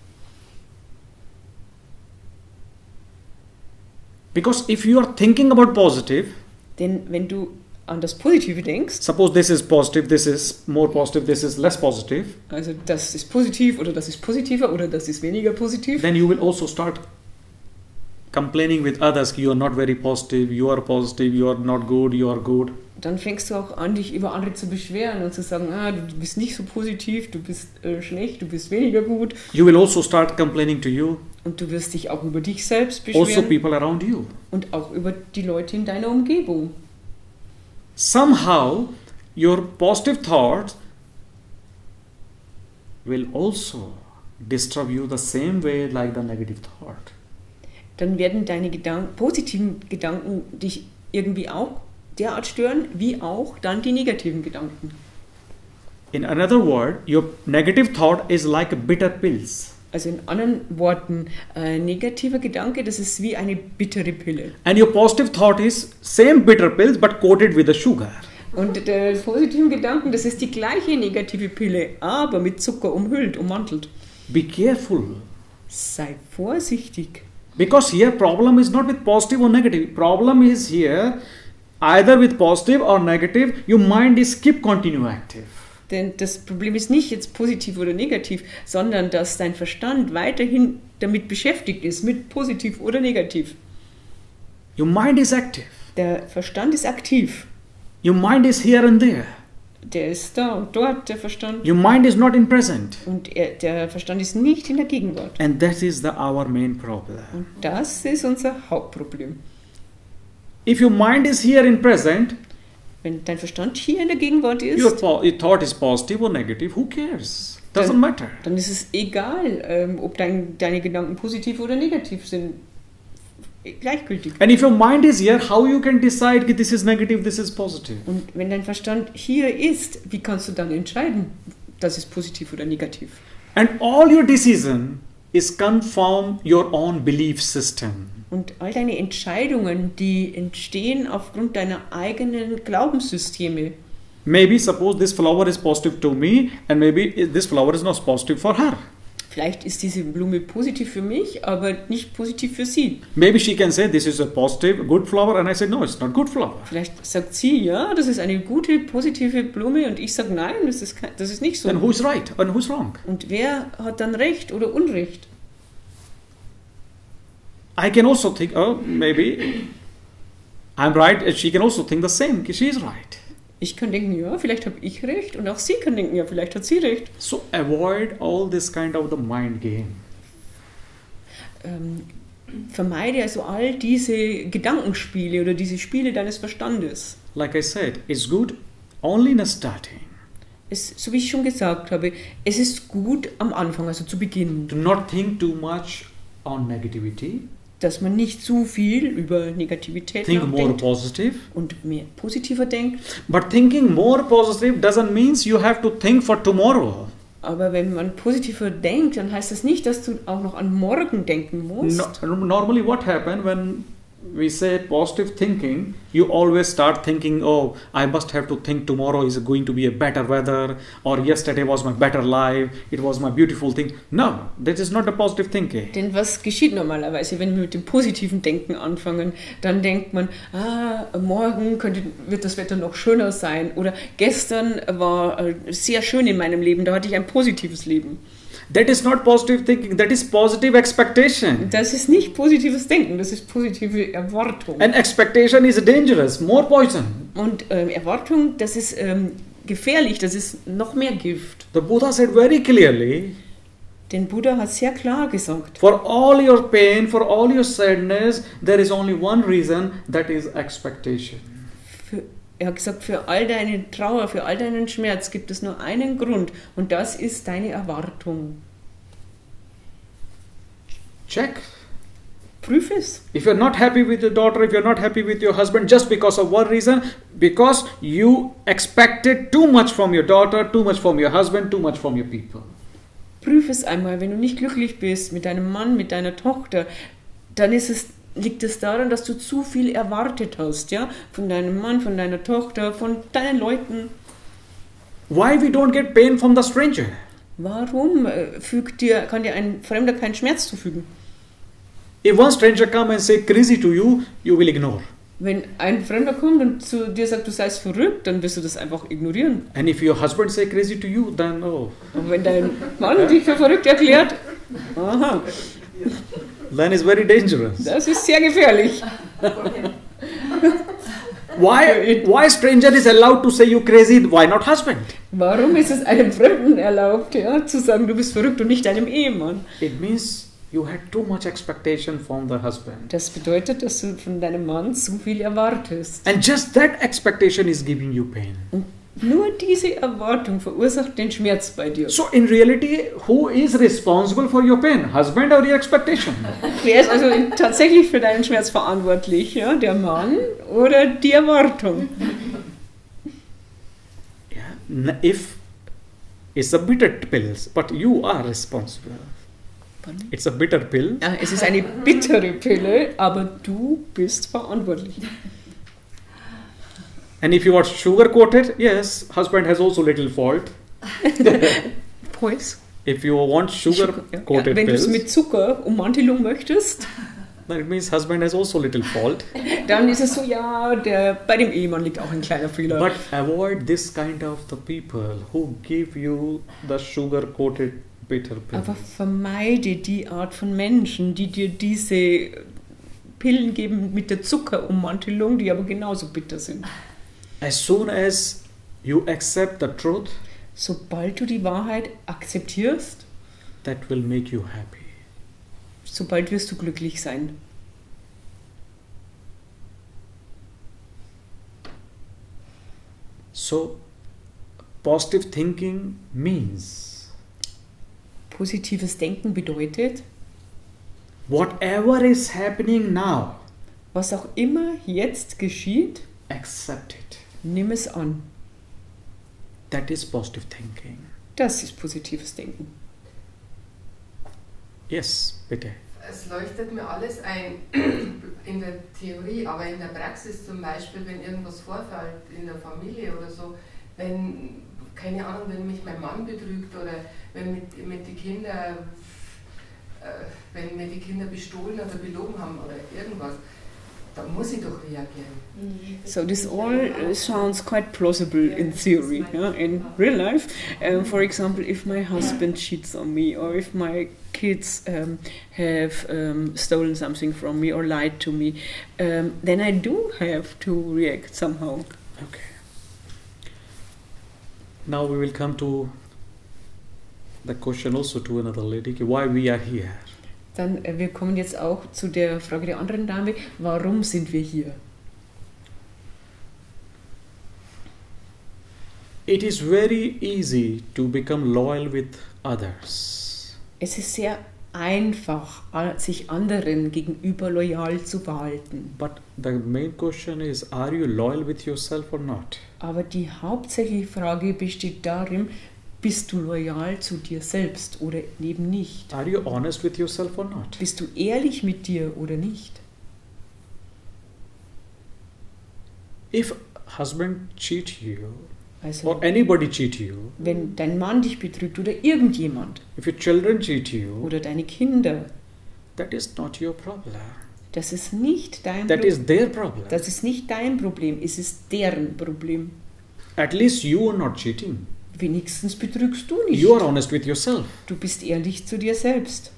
S1: Because if you are thinking about positive,
S2: Denn wenn du an das Positive denkst,
S1: suppose this is positive, this is more positive, this is less positive,
S2: also das ist positiv oder das ist positiver oder das ist weniger positiv,
S1: then you will also start complaining with others, you are not very positive, you are not good, you are good.
S2: dann fängst du auch an, dich über andere zu beschweren und zu sagen, du bist nicht so positiv, du bist schlecht, du bist weniger gut.
S1: You will also start complaining to you,
S2: Und du wirst dich auch über dich selbst
S1: also
S2: beschweren
S1: people around you.
S2: und auch über die Leute in deiner Umgebung.
S1: Somehow your positive thoughts will also disturb you the same way like the negative thought.
S2: Dann werden deine positiven Gedanken dich irgendwie auch derart stören, wie auch dann die negativen Gedanken.
S1: In another word, your negative thought is like bitter pills.
S2: Also in anderen Worten, negativer Gedanke, das ist wie eine bittere Pille.
S1: And your positive thought is same bitter pills but coated with the sugar.
S2: Und der positiven Gedanken, das ist die gleiche negative Pille, aber mit Zucker umhüllt, ummantelt.
S1: Be careful.
S2: Sei vorsichtig.
S1: Because here problem is not with positive or negative. Problem is here either with positive or negative, your mind is keep continue active.
S2: Denn das Problem ist nicht jetzt positiv oder negativ, sondern dass dein Verstand weiterhin damit beschäftigt ist, mit positiv oder negativ.
S1: Your mind is active.
S2: Der Verstand ist aktiv.
S1: Your mind is here and there.
S2: Der ist da und dort, der Verstand.
S1: Your mind is not in present.
S2: Und der Verstand ist nicht in der Gegenwart.
S1: And that is our main problem.
S2: Und das ist unser Hauptproblem.
S1: If your mind is here in present,
S2: Wenn dein Verstand hier in der Gegenwart ist,
S1: your thought is positive or negative, who cares? Doesn't matter.
S2: dann ist es egal, ob deine Gedanken positiv oder negativ sind. Gleichgültig.
S1: And if your mind is here, how you can decide this is negative, this is positive?
S2: Und wenn dein Verstand hier ist, wie kannst du dann entscheiden, das ist positiv oder negativ?
S1: And all your decision is confirm your own belief system.
S2: Und all deine Entscheidungen, die entstehen aufgrund deiner eigenen Glaubenssysteme.
S1: Maybe suppose this flower is positive to me and maybe this flower is not positive for her.
S2: Vielleicht ist diese Blume positiv für mich, aber nicht positiv für sie.
S1: Maybe she can say this is a positive, good flower and I say no, it's not good flower.
S2: Vielleicht sagt sie, ja, das ist eine gute, positive Blume und ich sage, nein, das ist nicht so.
S1: Then who is right and who is wrong?
S2: Und wer hat dann Recht oder Unrecht?
S1: I can also think, oh, maybe I'm right. She can also think the same. She is right.
S2: Ich kann denken, ja, vielleicht habe ich Recht und auch sie kann denken, ja, vielleicht hat sie Recht.
S1: So avoid all this kind of the mind game.
S2: Vermeide also all diese Gedankenspiele oder diese Spiele deines Verstandes.
S1: Like I said, it's good only in the starting.
S2: So wie ich schon gesagt habe, es ist gut am Anfang, also zu Beginn,
S1: Do not think too much on negativity.
S2: dass man nicht zu viel über Negativität
S1: Think more
S2: nachdenkt
S1: positive.
S2: und mehr positiver denkt.
S1: But thinking more positive doesn't mean you have to think for tomorrow.
S2: Aber wenn man positiver denkt, dann heißt das nicht, dass du auch noch an morgen denken musst.
S1: Normally what happens when we say positive thinking, you always start thinking, oh, I must have to think tomorrow is going to be a better weather, or yesterday was my better life, it was my beautiful thing. No, that is not a positive thinking.
S2: Denn was geschieht normalerweise, wenn wir mit dem positiven Denken anfangen? Dann denkt man, morgen wird das Wetter noch schöner sein. Oder gestern war sehr schön in meinem Leben, da hatte ich ein positives Leben.
S1: That is not positive thinking, that is positive expectation.
S2: Das ist nicht positives Denken, das ist positive Erwartung.
S1: And expectation is dangerous, more poison.
S2: Und Erwartung, das ist gefährlich, das ist noch mehr Gift.
S1: The Buddha said very clearly,
S2: Denn Buddha hat sehr klar gesagt,
S1: for all your pain, for all your sadness, there is only one reason, that is expectation.
S2: für Er hat gesagt, für all deine Trauer, für all deinen Schmerz gibt es nur einen Grund und das ist deine Erwartung.
S1: Check.
S2: Prüf es.
S1: If you're not happy with your daughter, if you're not happy with your husband, just because of one reason, because you expected too much from your daughter, too much from your husband, too much from your people.
S2: Prüf es einmal, wenn du nicht glücklich bist mit deinem Mann, mit deiner Tochter, dann liegt es daran, dass du zu viel erwartet hast, ja, von deinem Mann, von deiner Tochter, von deinen Leuten.
S1: Why we don't get pain from the stranger?
S2: Warum kann dir ein Fremder keinen Schmerz zufügen?
S1: If one stranger come and say crazy to you, you will ignore.
S2: Wenn ein Fremder kommt und zu dir sagt, du seist verrückt, dann wirst du das einfach ignorieren.
S1: And if your husband say crazy to you, then oh.
S2: Und wenn dein Mann dich für verrückt erklärt, aha,
S1: Then it's very dangerous.
S2: das ist sehr gefährlich.
S1: Why stranger is allowed to say you crazy? Why not husband?
S2: Warum ist es einem Fremden erlaubt, ja, zu sagen, du bist verrückt und nicht deinem Ehemann?
S1: It means you had too much expectation from the husband.
S2: Das bedeutet, dass du von deinem Mann zu viel erwartest.
S1: And just that expectation is giving you pain.
S2: Und nur diese Erwartung verursacht den Schmerz bei dir.
S1: So in reality, who is responsible for your pain? Husband or your expectation?
S2: Wer ist also tatsächlich für deinen Schmerz verantwortlich? Ja? Der Mann oder die Erwartung?
S1: Yeah. If it's a bitter pill, but you are responsible. It's a bitter pill.
S2: Ja, es ist eine bittere Pille, aber du bist verantwortlich.
S1: And if you are sugar coated, yes, husband has also little fault.
S2: Pois.
S1: If you want sugar coated
S2: Wenn du es
S1: pills,
S2: mit Zucker Ummantelung möchtest,
S1: then it means husband has also little fault.
S2: dann ist es so, ja, bei dem Ehemann liegt auch ein kleiner Fehler.
S1: But avoid this kind of the people who give you the sugar coated bitter pills.
S2: Aber vermeide die Art von Menschen, die dir diese Pillen geben mit der Zuckerummantelung, die aber genauso bitter sind.
S1: As soon as you accept the truth,
S2: Sobald du die Wahrheit akzeptierst,
S1: that will make you happy.
S2: sobald wirst du glücklich sein.
S1: So, positive thinking means
S2: Positives Denken bedeutet,
S1: whatever is happening now,
S2: was auch immer jetzt geschieht,
S1: accept it.
S2: nimm es an.
S1: That is positive thinking.
S2: Das ist positives Denken.
S1: Yes, bitte.
S5: Es leuchtet mir alles ein in der Theorie, aber in der Praxis zum Beispiel, wenn irgendwas vorfällt in der Familie oder so, wenn, keine Ahnung, wenn mich mein Mann betrügt oder wenn mit die Kinder, wenn mir die Kinder bestohlen oder belogen haben oder irgendwas, da muss ich doch reagieren.
S2: So this all sounds quite plausible in theory, yeah? In real life. For example, if my husband cheats on me, or if my kids have stolen something from me or lied to me, then I do have to react somehow.
S1: Okay. Now we will come to the question also to another lady, why we are here.
S2: Dann, wir kommen jetzt auch zu der Frage der anderen Dame, warum sind wir hier?
S1: It is very easy to become loyal with others.
S2: Es ist sehr einfach, sich anderen gegenüber loyal zu verhalten.
S1: But the main question is, are you loyal with yourself or not?
S2: Aber die hauptsächliche Frage besteht darin, bist du loyal zu dir selbst oder eben nicht?
S1: Are you honest with yourself or not?
S2: Bist du ehrlich mit dir oder nicht?
S1: If husband cheat you,
S2: Also,
S1: or anybody cheat you,
S2: wenn dein Mann dich betrügt oder irgendjemand
S1: if your children cheat you,
S2: oder deine Kinder,
S1: that is not your problem.
S2: das ist nicht dein
S1: That
S2: Problem.
S1: is their problem.
S2: Das ist nicht dein Problem, es ist deren Problem.
S1: At least you are not cheating.
S2: Wenigstens betrügst du nicht.
S1: You are honest with yourself.
S2: Du bist ehrlich zu dir selbst.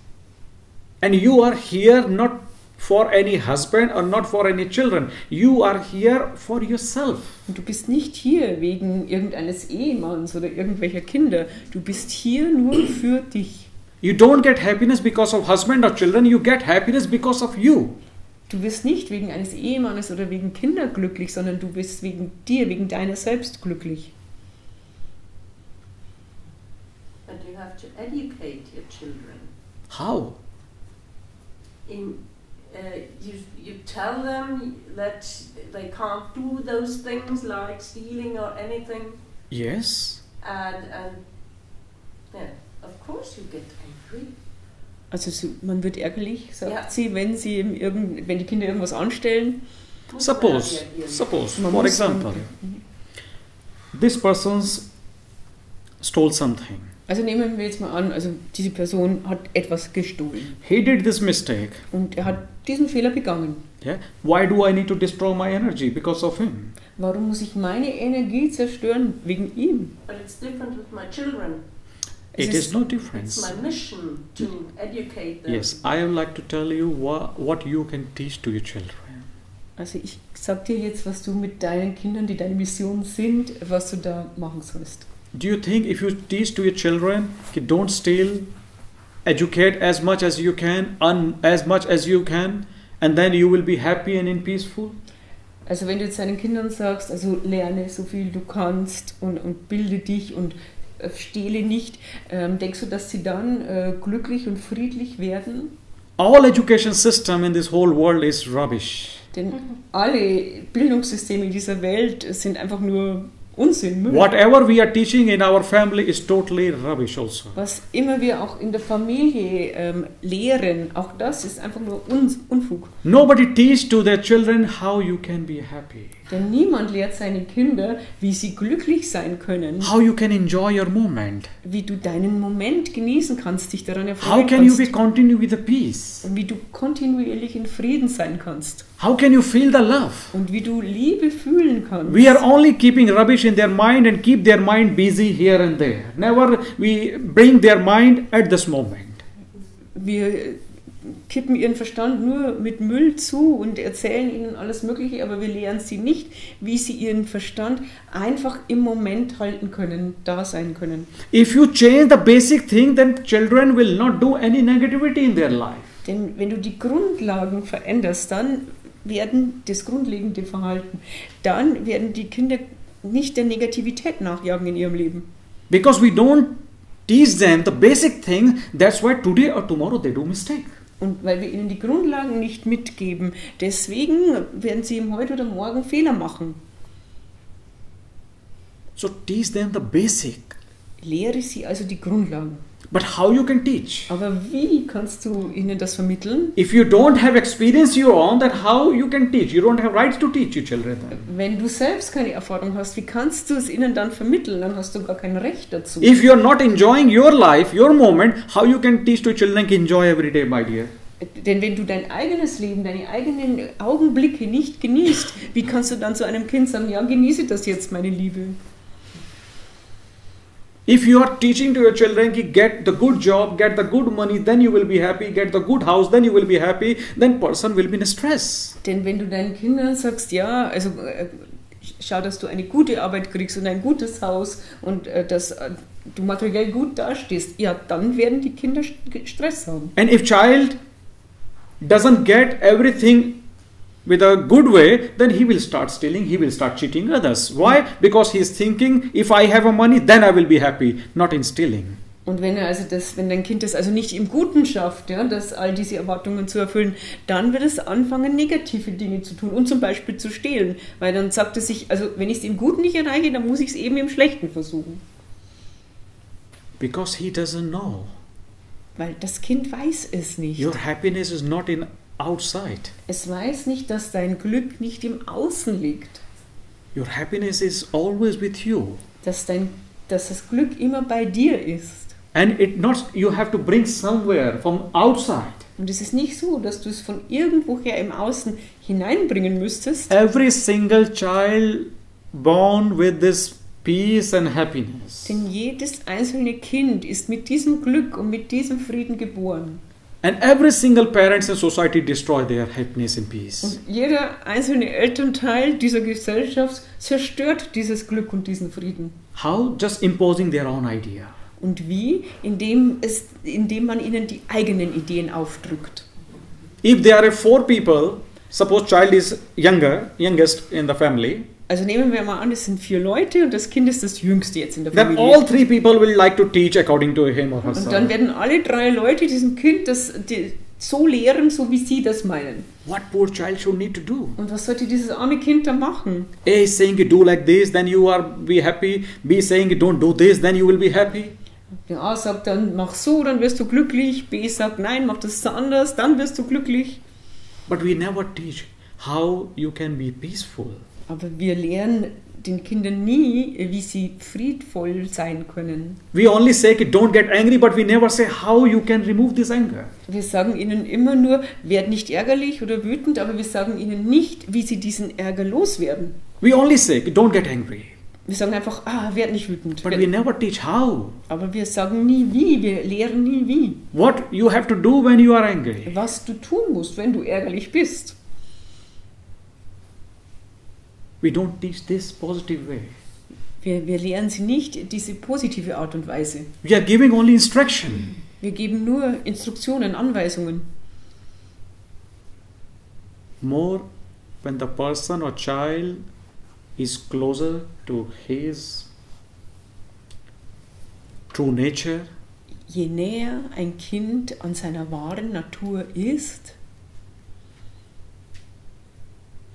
S1: And you are here not for any husband or not for any children. You are here for yourself.
S2: Und du bist nicht hier wegen irgendeines Ehemanns oder irgendwelcher Kinder. Du bist hier nur für dich.
S1: You don't get happiness because of husband or children. You get happiness because of you.
S2: Du wirst nicht wegen eines Ehemannes oder wegen Kinder glücklich, sondern du bist wegen dir, wegen deiner selbst glücklich.
S6: But you have to educate your children.
S1: How?
S6: You tell them that they can't do those things like stealing or anything,
S1: Yes.
S6: and yeah, of course you get angry.
S2: Also man wird ärgerlich, sagt
S6: Ja.
S2: sie, wenn die Kinder irgendwas anstellen.
S1: Suppose,
S2: Man
S1: for
S2: muss-
S1: example, this person stole something.
S2: Also nehmen wir jetzt mal an, also diese Person hat etwas gestohlen
S1: He did this mistake.
S2: und er hat diesen Fehler begangen.
S1: Yeah. Why do I need to destroy my energy because of him?
S2: Warum muss ich meine Energie zerstören wegen ihm?
S6: But it's different with my children.
S1: It
S2: Es
S1: is
S2: ist-
S1: no
S6: It's
S1: difference.
S6: my mission to educate them.
S1: Yes, I would like to tell you what you can teach to your children.
S2: Also ich sag dir jetzt, was du mit deinen Kindern, die deine Mission sind, was du da machen sollst.
S1: Do you think if you teach to your children, don't steal, educate as much as you can, as much as you can, and then you will be happy and peaceful?
S2: Also wenn du jetzt deinen Kindern sagst, also lerne so viel du kannst und bilde dich und stehle nicht, denkst du, dass sie dann glücklich und friedlich werden?
S1: All education system in this whole world is rubbish.
S2: Denn alle Bildungssysteme in dieser Welt sind einfach nur Unsinn, Müll.
S1: Whatever we are teaching in our family is totally rubbish also.
S2: Was immer wir auch in der Familie lehren, auch das ist einfach nur Unfug.
S1: Nobody teach to their children how you can be happy,
S2: Denn niemand lehrt seine Kinder, wie sie glücklich sein können,
S1: how you can enjoy your moment,
S2: wie du deinen Moment genießen kannst, dich daran
S1: how
S2: erfreuen
S1: can you be
S2: kannst
S1: continue with the peace,
S2: und wie du kontinuierlich in Frieden sein kannst
S1: how can you feel the love.
S2: und wie du Liebe fühlen kannst.
S1: We are only keeping rubbish in their mind and keep their mind busy here and there. Never we bring their mind at this moment.
S2: Wir kippen ihren Verstand nur mit Müll zu und erzählen ihnen alles Mögliche, aber wir lehren sie nicht, wie sie ihren Verstand einfach im Moment halten können, da sein können.
S1: If you change the basic thing, then children will not do any negativity in their life.
S2: Denn wenn du die Grundlagen veränderst, dann werden das grundlegende Verhalten, dann werden die Kinder nicht der Negativität nachjagen in ihrem Leben.
S1: Because we don't teach them the basic thing, that's why today or tomorrow they do mistake.
S2: Und weil wir ihnen die Grundlagen nicht mitgeben, deswegen werden sie heute oder morgen Fehler machen.
S1: So teach them the basic.
S2: Lehre sie also die Grundlagen.
S1: But how you can teach?
S2: Aber wie kannst du ihnen das vermitteln?
S1: If you don't have experience your own, then how you can teach? You don't have rights to teach your children then.
S2: Wenn du selbst keine Erfahrung hast, wie kannst du es ihnen dann vermitteln? Dann hast du gar kein Recht dazu.
S1: If you are not enjoying your life, your moment, how you can teach to children to enjoy every day, my dear?
S2: Denn wenn du dein eigenes Leben, deine eigenen Augenblicke nicht genießt, wie kannst du dann zu einem Kind sagen, ja, genieße das jetzt, meine Liebe?
S1: If you are teaching to your children, get the good job, get the good money, then you will be happy, get the good house, then you will be happy, then person will be in stress.
S2: Denn wenn du deinen Kindern sagst, ja, also schau, dass du eine gute Arbeit kriegst und ein gutes Haus und dass du materiell gut dastehst, ja, dann werden die Kinder Stress haben.
S1: And if child doesn't get everything with a good way, then he will start stealing, he will start cheating others. Why? Because he is thinking, if I have a money, then I will be happy, not in stealing.
S2: Und wenn wenn dein Kind das also nicht im Guten schafft, ja, das all diese Erwartungen zu erfüllen, dann wird es anfangen, negative Dinge zu tun und zum Beispiel zu stehlen. Weil dann sagt es sich, also wenn ich es im Guten nicht erreiche, dann muss ich es eben im Schlechten versuchen.
S1: Because he doesn't know.
S2: Weil das Kind weiß es nicht.
S1: Your happiness is not in outside.
S2: Es weiß nicht, dass dein Glück nicht im Außen liegt.
S1: Your happiness is always with you.
S2: Dass das Glück immer bei dir ist.
S1: And you have to bring somewhere from outside.
S2: Und es ist nicht so, dass du es von irgendwoher im Außen hineinbringen müsstest.
S1: Every single child born with this peace and happiness.
S2: Denn jedes einzelne Kind ist mit diesem Glück und mit diesem Frieden geboren.
S1: And every single parent in society destroy their happiness and peace.
S2: Und jeder einzelne Elternteil dieser Gesellschaft zerstört dieses Glück und diesen Frieden.
S1: How? Just imposing their own idea.
S2: Und wie? Indem man ihnen die eigenen Ideen aufdrückt.
S1: If there are 4 people Suppose child is youngest in the family.
S2: Also nehmen wir mal an, es sind 4 Leute und das Kind ist das Jüngste jetzt in der
S1: Then
S2: Familie.
S1: all 3 people will like to teach according to him or
S2: Und dann
S1: herself.
S2: werden alle 3 Leute diesem Kind so lehren, so wie sie das meinen.
S1: What poor child should need to do?
S2: Und was sollte dieses arme Kind dann machen?
S1: A is saying do like this, then you are be happy. B is saying don't do this, then you will be happy.
S2: Der A sagt dann, mach so, dann wirst du glücklich. B sagt, nein, mach das so anders, dann wirst du glücklich.
S1: But we never teach how you can be peaceful.
S2: Aber wir lehren den Kindern nie, wie sie friedvoll sein können.
S1: We only say don't get angry, but we never say how you can remove this anger.
S2: Wir sagen ihnen immer nur, werd nicht ärgerlich oder wütend, aber wir sagen ihnen nicht, wie sie diesen Ärger loswerden.
S1: We only say don't get angry,
S2: Wir sagen einfach, werd nicht wütend.
S1: but we never teach how.
S2: Aber wir sagen nie wie, wir lehren nie wie.
S1: What you have to do when you are angry.
S2: Was du tun musst, wenn du ärgerlich bist.
S1: We don't teach this positive way.
S2: Wir lehren sie nicht diese positive Art und Weise.
S1: We are giving only instruction.
S2: Wir geben nur Instruktionen, Anweisungen.
S1: More when the person or child is closer to his true nature,
S2: Je näher ein Kind an seiner wahren Natur ist,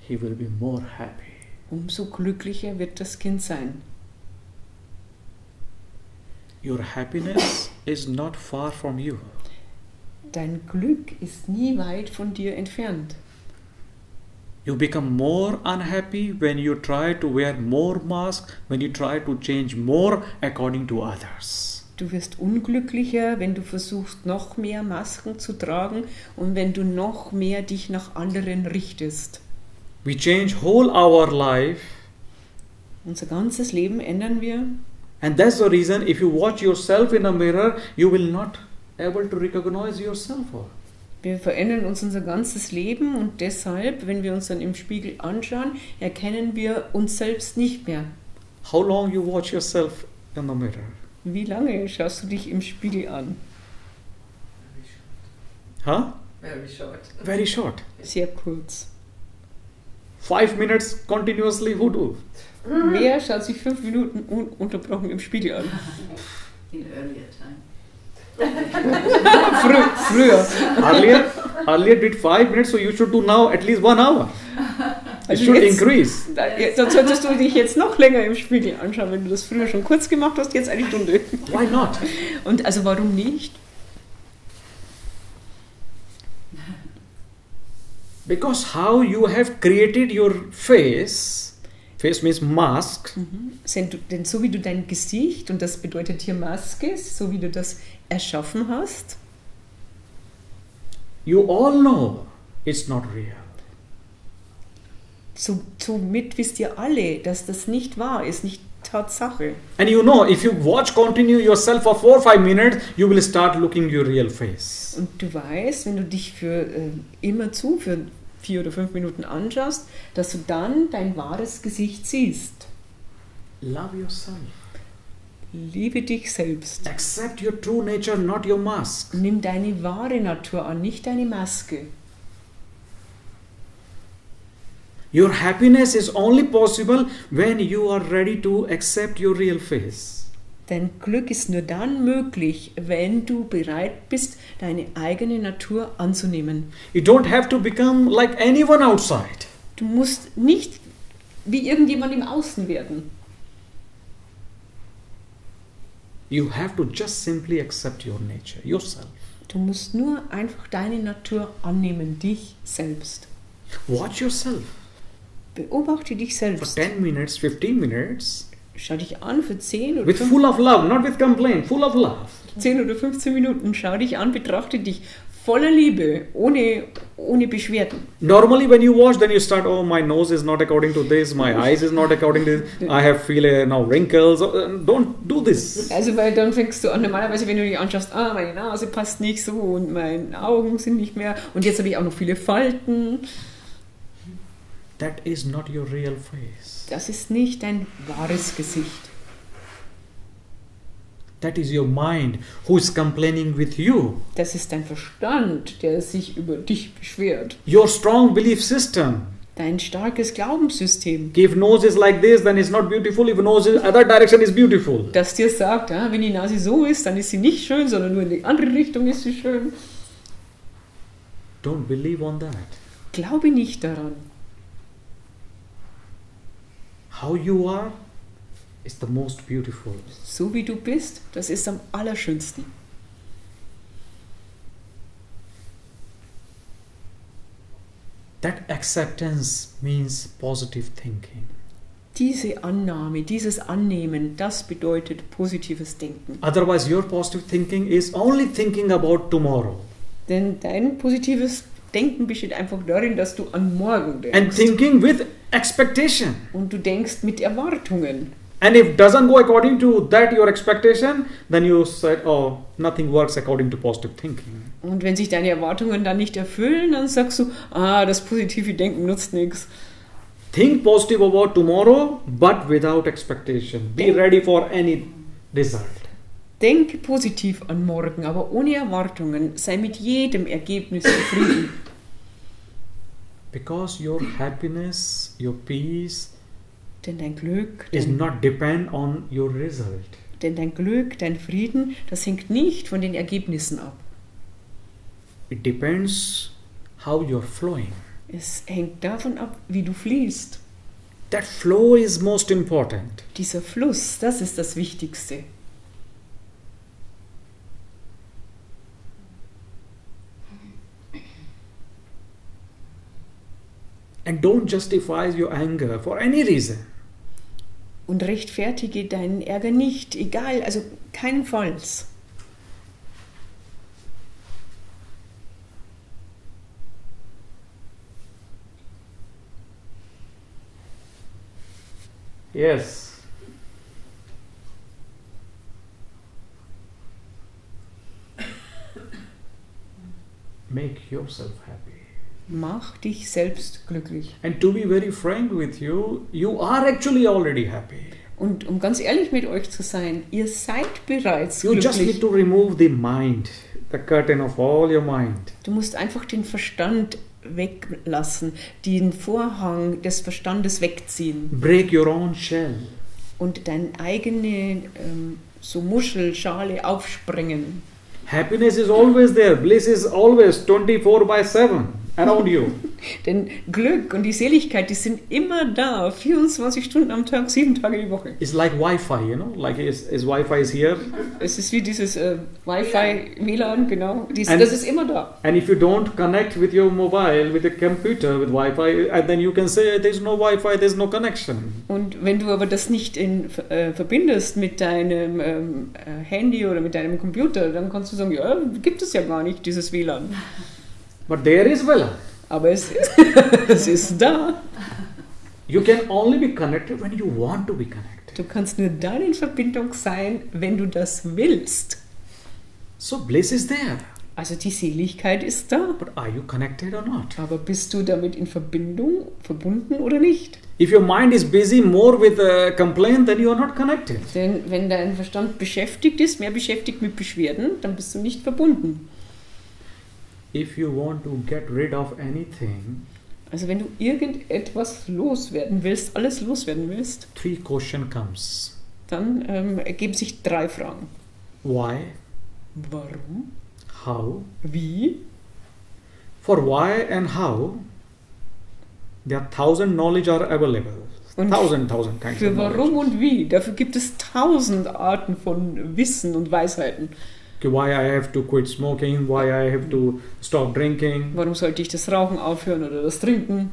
S1: he will be more happy.
S2: umso glücklicher wird das Kind sein.
S1: Your happiness is not far from you.
S2: Dein Glück ist nie weit von dir entfernt.
S1: You become more unhappy when you try to wear more masks, when you try to change more according to others.
S2: Du wirst unglücklicher, wenn du versuchst, noch mehr Masken zu tragen und wenn du noch mehr dich nach anderen richtest.
S1: We change whole our life,
S2: Unser ganzes Leben ändern wir.
S1: and that's the reason if you watch yourself in a mirror, you will not able to recognize yourself.
S2: Wir verändern uns unser ganzes Leben und deshalb, wenn wir uns dann im Spiegel anschauen, erkennen wir uns selbst nicht mehr.
S1: How long you watch yourself in the mirror?
S2: Wie lange schaust du dich im Spiegel an?
S1: Huh?
S5: Very short.
S1: Very short.
S2: Sehr kurz.
S1: 5 minutes continuously, who do?
S2: Wer schaut sich 5 Minuten ununterbrochen im Spiegel an?
S3: In earlier time.
S2: Früher.
S1: Earlier did 5 minutes, so you should do now at least 1 hour. It
S2: Also
S1: should
S2: jetzt-
S1: increase.
S2: Dann solltest du dich jetzt noch länger im Spiegel anschauen, wenn du das früher schon kurz gemacht hast, jetzt eine Stunde.
S1: Why not?
S2: Und also warum nicht?
S1: Because how you have created your face means mask,
S2: Denn so wie du dein Gesicht, und das bedeutet hier Maske, so wie du das erschaffen hast,
S1: you all know it's not real.
S2: somit wisst ihr alle, dass das nicht wahr ist, nicht Tatsache.
S1: And you know, if you continue yourself for 4 or 5 minutes, you will start looking your real face.
S2: Und du weißt, wenn du dich für 4 oder 5 Minuten anschaust, dass du dann dein wahres Gesicht siehst.
S1: Love yourself.
S2: Liebe dich selbst.
S1: Accept your true nature, not your mask.
S2: Nimm deine wahre Natur an, nicht deine Maske.
S1: Your happiness is only possible when you are ready to accept your real face.
S2: Dein Glück ist nur dann möglich, wenn du bereit bist, deine eigene Natur anzunehmen.
S1: You don't have to become like anyone outside.
S2: Du musst nicht wie irgendjemand im Außen werden.
S1: You have to just simply accept your nature, yourself.
S2: Du musst nur einfach deine Natur annehmen, dich selbst.
S1: Watch yourself
S2: Beobachte dich
S1: for
S2: selbst.
S1: 10 minutes, 15 minutes,
S2: Schau dich an für 10 oder
S1: with
S2: 15
S1: full of love, not with complaint, full of love.
S2: 10 oder 15 Minuten, schau dich an, betrachte dich voller Liebe, ohne Beschwerden.
S1: Normally when you watch, then you start, oh, my nose is not according to this, my eyes is not according to this, I have now wrinkles. Don't do this.
S2: Also weil dann fängst du an, normalerweise wenn du dich anschaust, meine Nase passt nicht so und meine Augen sind nicht mehr und jetzt habe ich auch noch viele Falten.
S1: That is not your real face.
S2: Das ist nicht dein wahres Gesicht.
S1: That is your mind who is complaining with you.
S2: Das ist dein Verstand, der sich über dich beschwert.
S1: Your strong belief system.
S2: Dein starkes Glaubenssystem,
S1: If nose is like this, then it's not beautiful. If nose is other direction is beautiful.
S2: das dir sagt, wenn die Nase so ist, dann ist sie nicht schön, sondern nur in die andere Richtung ist sie schön.
S1: Don't believe on that.
S2: Glaube nicht daran.
S1: How you are is the most beautiful.
S2: So wie du bist, das ist am allerschönsten.
S1: That acceptance means positive thinking.
S2: Diese Annahme, dieses Annehmen, das bedeutet positives Denken.
S1: Otherwise, your positive thinking is only thinking about tomorrow.
S2: Denn dein positives Denken besteht einfach darin, dass du an morgen denkst.
S1: And thinking with expectation.
S2: Und du denkst mit Erwartungen.
S1: And if it doesn't go according to that your expectation, then you said, oh, nothing works according to positive thinking.
S2: Und wenn sich deine Erwartungen dann nicht erfüllen, dann sagst du, das positive Denken nutzt nichts.
S1: Think positive about tomorrow, but without expectation. Be ready for any result.
S2: Denke positiv an morgen, aber ohne Erwartungen. Sei mit jedem Ergebnis zufrieden.
S1: Because your happiness, your peace
S2: Denn dein Glück,
S1: is not depend on your result.
S2: dein Frieden, das hängt nicht von den Ergebnissen ab.
S1: It depends how you're flowing.
S2: Es hängt davon ab, wie du fließt.
S1: That flow is most important.
S2: Dieser Fluss, das ist das Wichtigste.
S1: And don't justify your anger for any reason.
S2: Und rechtfertige deinen Ärger nicht, egal, also keinenfalls.
S1: Yes. Make yourself happy.
S2: Mach dich selbst glücklich.
S1: And to be very frank with you, you are actually already happy.
S2: Und um ganz ehrlich mit euch zu sein, ihr seid bereits
S1: You just need
S2: glücklich.
S1: to remove the mind, the curtain of all your mind.
S2: Du musst einfach den Verstand weglassen, den Vorhang des Verstandes wegziehen
S1: Break your own shell.
S2: und deine eigene so Muschelschale aufsprengen.
S1: Happiness is always there. Bliss is always 24/7 around you.
S2: Denn Glück und die Seligkeit, die sind immer da, 24 Stunden am Tag, 7 Tage die Woche.
S1: It's like Wi-Fi, you know, like is Wi-Fi is here.
S2: Es ist wie dieses Wi-Fi, WLAN, genau.
S1: And-
S2: Das ist immer da.
S1: And if you don't connect with your mobile, with the computer, with Wi-Fi, then you can say there's no Wi-Fi, there's no connection.
S2: Und wenn du aber das nicht verbindest mit deinem Handy oder mit deinem Computer, dann kannst du sagen, ja, gibt es ja gar nicht, dieses WLAN.
S1: But there is WLAN.
S2: Aber es ist da.
S1: You can only be connected when you want to be connected.
S2: Du kannst nur dann in Verbindung sein, wenn du das willst.
S1: So bliss is there.
S2: Also die Seligkeit ist da.
S1: But are you connected or not?
S2: Aber bist du damit in Verbindung, verbunden oder nicht?
S1: If your mind is busy more with complaint, then you are not connected.
S2: Denn wenn dein Verstand beschäftigt ist, mehr beschäftigt mit Beschwerden, dann bist du nicht verbunden.
S1: If you want to get rid of anything,
S2: Also wenn du irgendetwas loswerden willst, alles loswerden willst,
S1: 3 questions comes.
S2: dann ergeben sich 3 Fragen.
S1: Why?
S2: Warum?
S1: How?
S2: Wie?
S1: For why and how, there are 1000 knowledge are available.
S2: Und
S1: 1000 kinds
S2: Für
S1: of
S2: warum
S1: knowledge.
S2: und wie? Dafür gibt es 1000 Arten von Wissen und Weisheiten.
S1: Okay, why I have to quit smoking, why I have to stop drinking,
S2: Warum sollte ich das Rauchen aufhören oder das Trinken?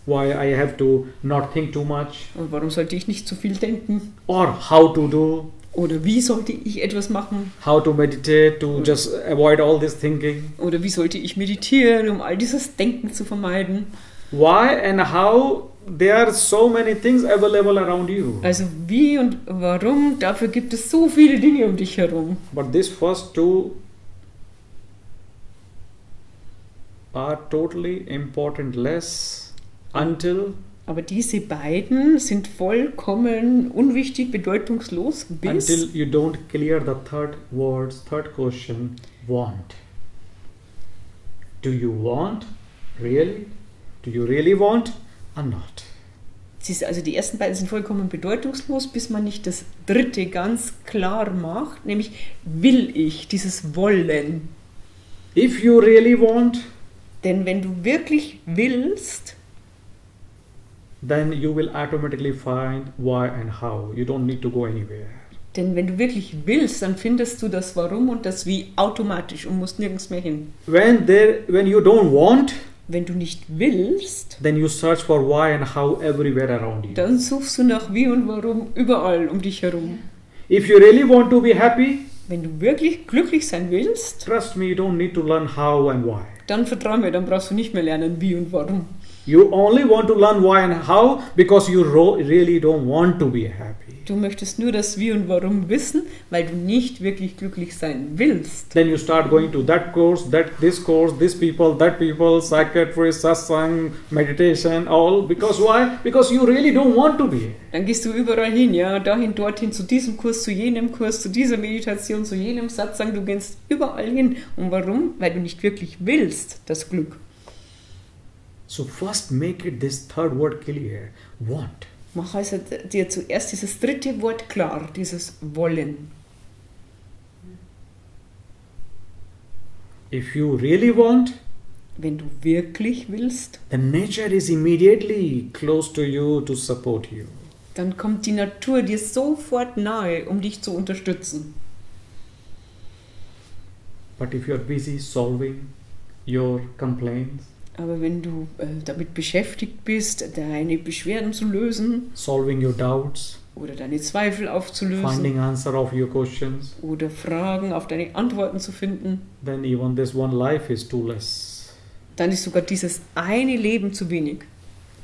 S1: why I have to not think too much,
S2: Und warum sollte ich nicht zu viel denken?
S1: or how to do,
S2: Oder wie sollte ich etwas machen?
S1: how to meditate to just avoid all this thinking.
S2: Oder wie sollte ich meditieren, um all dieses Denken zu vermeiden?
S1: Why and how, there are so many things available around you.
S2: Also wie und warum? Dafür gibt es so viele Dinge um dich herum.
S1: But these first 2 are totally important less until
S2: Aber diese beiden sind vollkommen unwichtig, bedeutungslos, bis
S1: until you don't clear the third question, want. Do you want? Really? Do you really want or not?
S2: also die ersten beiden sind vollkommen bedeutungslos, bis man nicht das dritte ganz klar macht, nämlich will ich, dieses Wollen.
S1: If you really want,
S2: Denn wenn du wirklich willst,
S1: then you will automatically find why and how. You don't need to go anywhere.
S2: denn wenn du wirklich willst, dann findest du das Warum und das Wie automatisch und musst nirgends mehr hin.
S1: When you don't want,
S2: Wenn du nicht willst,
S1: then you search for why and how everywhere around you.
S2: dann suchst du nach Wie und Warum überall um dich herum.
S1: If you really want to be happy,
S2: Wenn du wirklich glücklich sein willst,
S1: trust me, you don't need to learn how and why.
S2: dann vertrau mir, dann brauchst du nicht mehr lernen Wie und Warum.
S1: You only want to learn why and how because you really don't want to be happy.
S2: Du möchtest nur das Wie und Warum wissen, weil du nicht wirklich glücklich sein willst.
S1: Then you start going to that course, this people, psychiatry, Satsang, meditation, all. Because why? Because you really don't want to be.
S2: Dann gehst du überall hin, ja, dahin, dorthin, zu diesem Kurs, zu jenem Kurs, zu dieser Meditation, zu jenem Satsang. Du gehst überall hin. Und warum? Weil du nicht wirklich willst, das Glück.
S1: So first make it this third word clear. Want.
S2: Mach also dir zuerst dieses dritte Wort klar, dieses Wollen.
S1: If you really want,
S2: Wenn du wirklich willst,
S1: then nature is immediately close to you to support you.
S2: dann kommt die Natur dir sofort nahe, um dich zu unterstützen.
S1: But if you are busy solving your complaints,
S2: Aber wenn du damit beschäftigt bist, deine Beschwerden zu lösen
S1: solving your doubts,
S2: oder deine Zweifel aufzulösen
S1: finding answer of your questions,
S2: oder Fragen auf deine Antworten zu finden,
S1: then even this one life is too less.
S2: dann ist sogar dieses eine Leben zu wenig.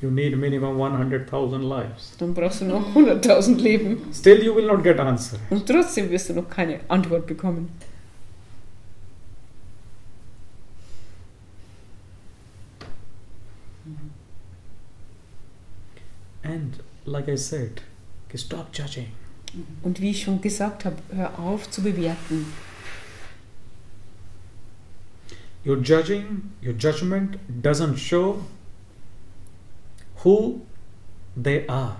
S1: You need minimum 100,000 lives.
S2: Dann brauchst du noch 100.000 Leben
S1: Still you will not get answer.
S2: und trotzdem wirst du noch keine Antwort bekommen.
S1: And like I said, stop judging.
S2: Und wie ich schon gesagt habe, hör auf zu bewerten.
S1: Your judgment doesn't show who they are.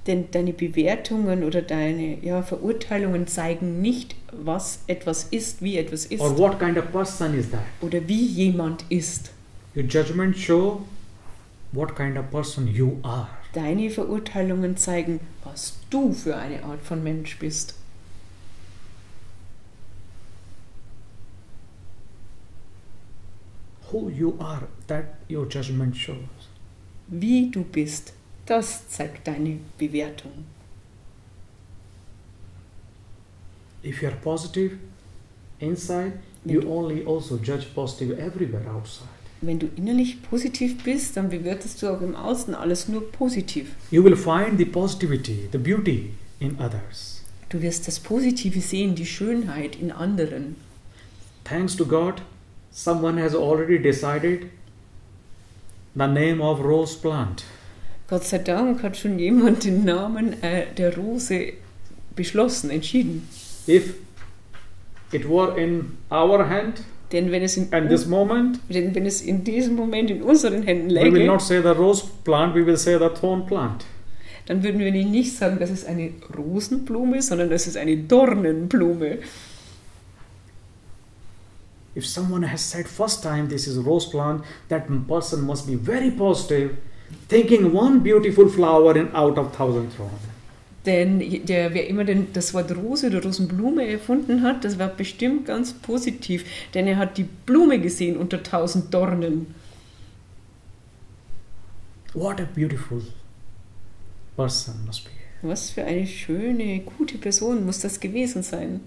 S2: Denn deine Bewertungen oder deine Verurteilungen zeigen nicht, was etwas ist, wie etwas ist
S1: Or what kind of person is that?
S2: oder wie jemand ist.
S1: Your judgment show what kind of person you are.
S2: Deine Verurteilungen zeigen, was du für eine Art von Mensch bist.
S1: Who you are, that your judgment shows.
S2: Wie du bist, das zeigt deine Bewertung.
S1: If you are positive inside, you only also judge positive everywhere outside.
S2: Wenn du innerlich positiv bist, dann bewertest du auch im Außen alles nur positiv.
S1: You will find the positivity, the beauty in others.
S2: Du wirst das Positive sehen, die Schönheit in anderen.
S1: Thanks to God, someone has already decided the name of rose plant.
S2: Gott sei Dank hat schon jemand den Namen der Rose beschlossen, entschieden.
S1: If it were in our hand
S2: Denn wenn es in diesem Moment in unseren Händen
S1: we will
S2: läge,
S1: not say the rose plant, we will say the thorn plant.
S2: dann würden wir nicht sagen, das ist eine Rosenblume, sondern das ist eine Dornenblume.
S1: If someone has said first time this is a rose plant, that person must be very positive, thinking one beautiful flower in out of 1,000 thorns.
S2: Denn wer immer das Wort Rose oder Rosenblume erfunden hat, das war bestimmt ganz positiv, denn er hat die Blume gesehen unter 1.000 Dornen.
S1: What a beautiful person must be.
S2: Was für eine schöne, gute Person muss das gewesen sein.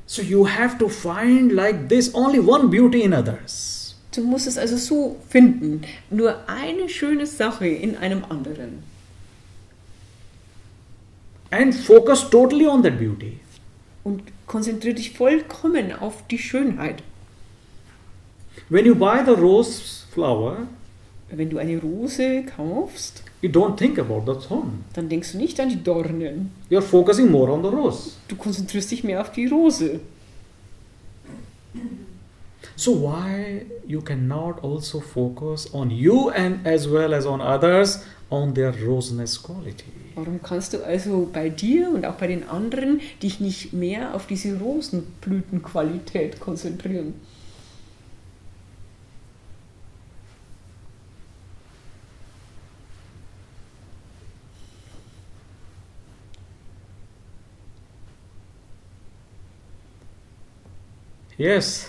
S1: So you have to find like this only one beauty in others.
S2: Du musst es also so finden, nur eine schöne Sache in einem anderen.
S1: And focus totally on that beauty.
S2: Und konzentriere dich vollkommen auf die Schönheit.
S1: When you buy the rose flower,
S2: Wenn du eine Rose kaufst,
S1: you don't think about the thorn.
S2: dann denkst du nicht an die Dornen.
S1: You're focusing more on the rose.
S2: Du konzentrierst dich mehr auf die Rose.
S1: So why you cannot also focus on you and as well as on others on their roseness quality?
S2: Warum kannst du also bei dir und auch bei den anderen dich nicht mehr auf diese Rosenblütenqualität konzentrieren?
S1: Yes.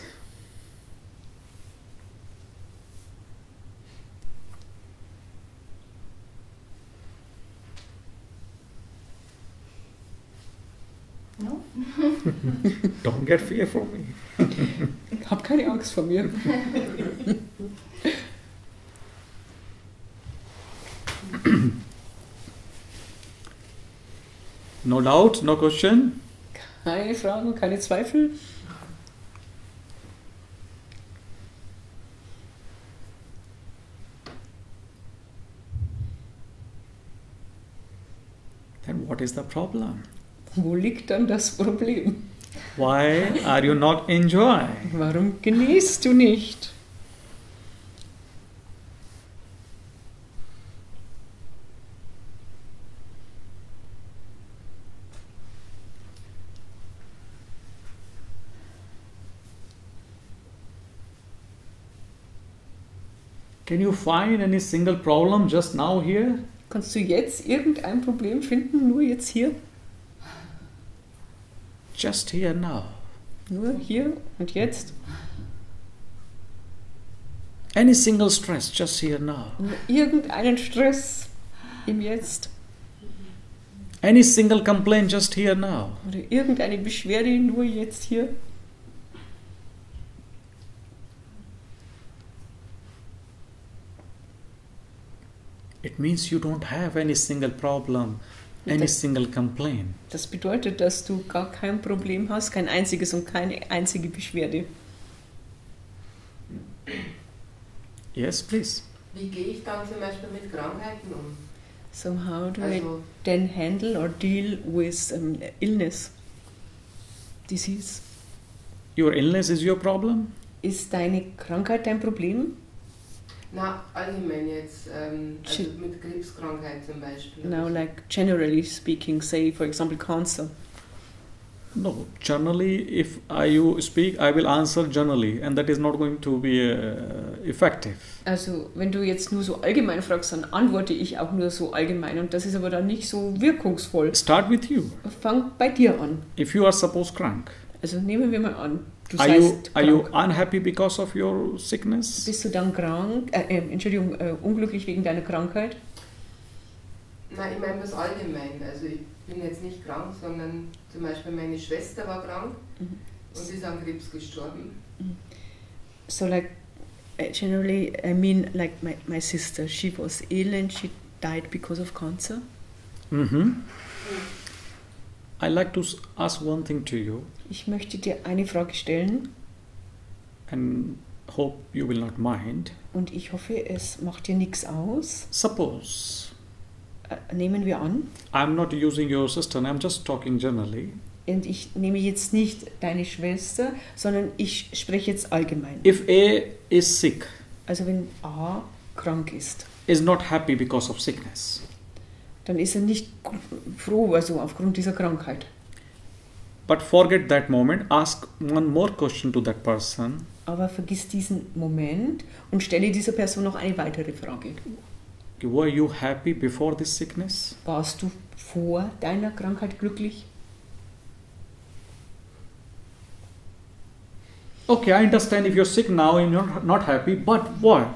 S3: No?
S1: Don't get fear from me.
S2: Hab keine Angst vor mir.
S1: No doubt, no question.
S2: Keine Fragen, keine Zweifel.
S1: Then what is the problem?
S2: Wo liegt dann das Problem?
S1: Why are you not enjoying?
S2: Warum genießt du nicht?
S1: Can you find any single problem just now here?
S2: Kannst du jetzt irgendein Problem finden, nur jetzt hier?
S1: Just here now.
S2: Nur hier und jetzt?
S1: Any single stress just here now.
S2: Nur irgendeinen Stress im Jetzt?
S1: Any single complaint just here now.
S2: Oder irgendeine Beschwerde nur jetzt hier?
S1: It means you don't have any single problem, any single complaint.
S2: Das bedeutet, dass du gar kein Problem hast, kein einziges und keine einzige Beschwerde.
S1: Yes, please.
S5: Wie gehe ich dann zum Beispiel mit Krankheiten um?
S2: So how do I
S5: Also,
S2: then handle or deal with illness, disease?
S1: Your illness is your problem?
S2: Ist deine Krankheit dein Problem?
S5: na, allgemein jetzt, also mit Krebskrankheit zum Beispiel.
S2: Now, like generally speaking, say for example cancer.
S1: No, generally, if you speak, I will answer generally, and that is not going to be effective.
S2: Also, wenn du jetzt nur so allgemein fragst, dann antworte ich auch nur so allgemein und das ist aber dann nicht so wirkungsvoll.
S1: Start with you.
S2: Fang bei dir an.
S1: If you are suppose crank,
S2: Also nehmen wir mal an, du
S1: are you
S2: seist krank.
S1: unhappy because of your sickness?
S2: Bist du dann krank, unglücklich wegen deiner Krankheit?
S5: Nein, ich meine das allgemein. Also ich bin jetzt nicht krank, sondern zum Beispiel meine Schwester war krank und sie ist an Krebs gestorben.
S2: So like generally, I mean like my sister, she was ill and she died because of cancer.
S1: I like to ask one thing to you,
S2: Ich möchte dir eine Frage stellen
S1: and hope you will not mind.
S2: und ich hoffe, es macht dir nichts aus.
S1: Suppose
S2: Nehmen wir an,
S1: I'm not using your sister, I'm just talking generally.
S2: und ich nehme jetzt nicht deine Schwester, sondern ich spreche jetzt allgemein.
S1: If A is sick,
S2: Also wenn A krank ist,
S1: is not happy because of sickness,
S2: dann ist er nicht froh, also aufgrund dieser Krankheit.
S1: but forget that moment, ask one more question to that person.
S2: Aber vergiss diesen Moment und stelle dieser Person noch eine weitere Frage.
S1: Were you happy before this sickness?
S2: Warst du vor deiner Krankheit glücklich?
S1: Okay, I understand if you're sick now and you're not happy, but what?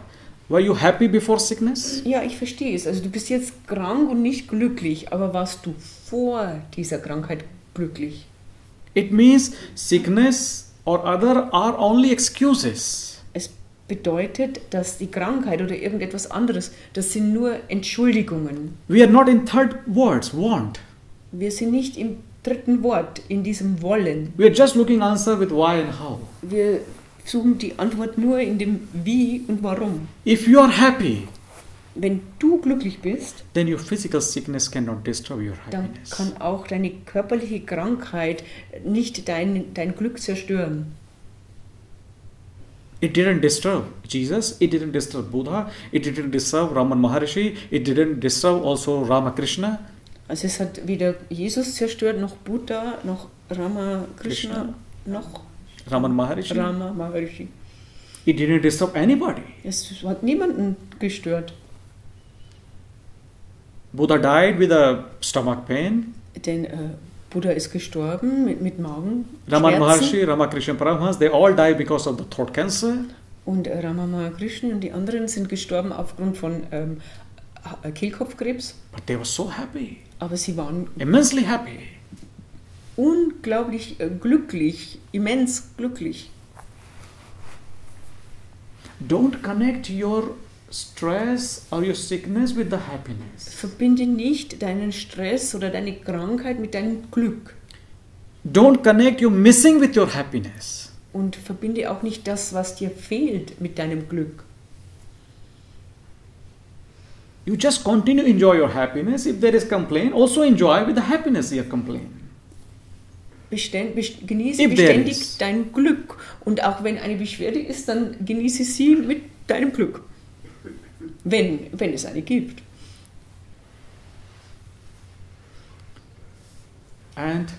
S1: Were you happy before sickness?
S2: Ja, ich verstehe es. Also du bist jetzt krank und nicht glücklich, aber warst du vor dieser Krankheit glücklich?
S1: It means sickness or other are only excuses.
S2: Es bedeutet, dass die Krankheit oder irgendetwas anderes, das sind nur Entschuldigungen.
S1: We are not in third words, want.
S2: Wir sind nicht im dritten Wort, in diesem Wollen.
S1: We are just looking answer with why and how.
S2: Wir suchen die Antwort nur in dem Wie und Warum.
S1: If you are happy,
S2: Wenn du glücklich bist,
S1: then your physical sickness cannot disturb your
S2: dann
S1: happiness.
S2: kann auch deine körperliche Krankheit nicht dein Glück zerstören.
S1: It didn't disturb Jesus, it didn't disturb Buddha, it didn't disturb Raman Maharishi, it didn't disturb also Ramakrishna.
S2: Also es hat weder Jesus zerstört, noch Buddha, noch Ramakrishna, noch
S1: Raman Maharishi.
S2: Rama Maharishi.
S1: It didn't disturb anybody.
S2: Es hat niemanden gestört.
S1: Buddha died with a stomach pain.
S2: Denn Buddha ist gestorben mit
S1: Raman
S2: Magenschmerzen.
S1: Maharshi, Ramakrishna Paramahansa, they all died because of the throat cancer.
S2: Und Rama Maharshi und die anderen sind gestorben aufgrund von Kehlkopfkrebs.
S1: But they were so happy,
S2: Aber sie waren
S1: immensely happy.
S2: unglaublich glücklich, immens glücklich.
S1: Don't connect your stress or your sickness with the happiness.
S2: Verbinde nicht deinen Stress oder deine Krankheit mit deinem Glück.
S1: Don't connect your missing with your happiness.
S2: Und verbinde auch nicht das, was dir fehlt, mit deinem Glück.
S1: You just continue to enjoy your happiness. If there is complaint, also enjoy with the happiness you complain.
S2: Genieße
S1: If there
S2: beständig
S1: is.
S2: dein Glück. Und auch wenn eine Beschwerde ist, dann genieße sie mit deinem Glück. Wenn es eine gibt.
S1: And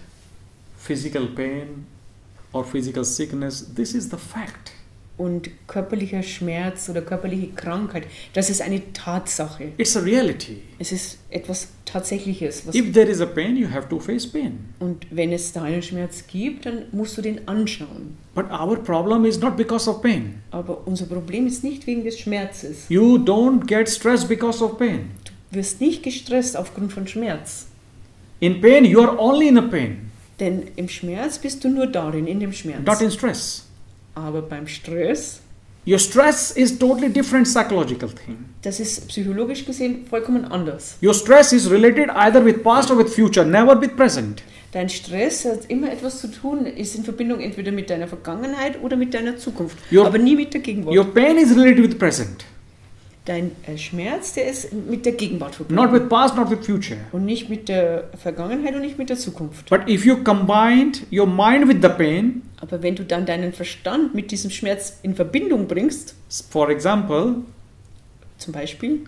S1: physical pain or physical sickness, this is the fact.
S2: Und körperlicher Schmerz oder körperliche Krankheit, das ist eine Tatsache.
S1: It's a reality.
S2: Es ist etwas Tatsächliches.
S1: If there is a pain, you have to face pain.
S2: Und wenn es da einen Schmerz gibt, dann musst du den anschauen.
S1: But our problem is not because of pain.
S2: Aber unser Problem ist nicht wegen des Schmerzes.
S1: You don't get stressed because of pain.
S2: Du wirst nicht gestresst aufgrund von Schmerz.
S1: In pain, you are only in a pain,
S2: Denn im Schmerz bist du nur darin, in dem Schmerz.
S1: not in stress.
S2: Aber beim Stress,
S1: Your stress is totally different psychological thing.
S2: das ist psychologisch gesehen vollkommen anders.
S1: Your stress is related either with past or with future, never with present.
S2: Dein Stress hat immer etwas zu tun, ist in Verbindung entweder mit deiner Vergangenheit oder mit deiner Zukunft, aber nie mit der Gegenwart.
S1: Your pain is related with present,
S2: Dein Schmerz, der ist mit der Gegenwart
S1: not
S2: verbunden
S1: with past, not with future.
S2: und nicht mit der Vergangenheit und nicht mit der Zukunft.
S1: But if you combined your mind with the pain,
S2: Aber wenn du dann deinen Verstand mit diesem Schmerz in Verbindung bringst,
S1: for example,
S2: zum Beispiel,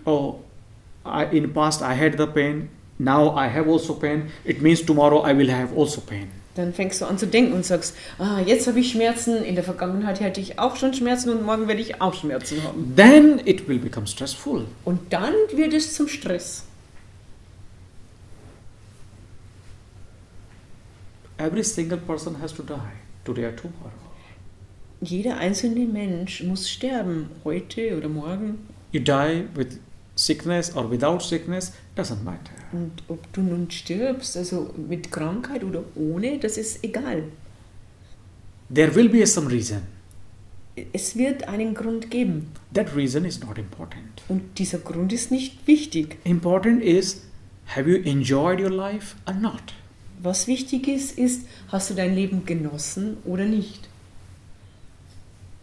S1: in past I had the pain, now I have also pain, it means tomorrow I will have also pain.
S2: dann fängst du an zu denken und sagst, jetzt habe ich Schmerzen, in der Vergangenheit hatte ich auch schon Schmerzen und morgen werde ich auch Schmerzen haben.
S1: Then it will become stressful.
S2: Und dann wird es zum Stress.
S1: Every single person has to die, today or tomorrow.
S2: Jeder einzelne Mensch muss sterben, heute oder morgen.
S1: You die with sickness or without sickness, doesn't matter.
S2: Und ob du nun stirbst, also mit Krankheit oder ohne, das ist egal.
S1: There will be some reason.
S2: Es wird einen Grund geben.
S1: That reason is not important.
S2: Und dieser Grund ist nicht wichtig.
S1: Important is, have you enjoyed your life or not?
S2: Was wichtig ist, hast du dein Leben genossen oder nicht?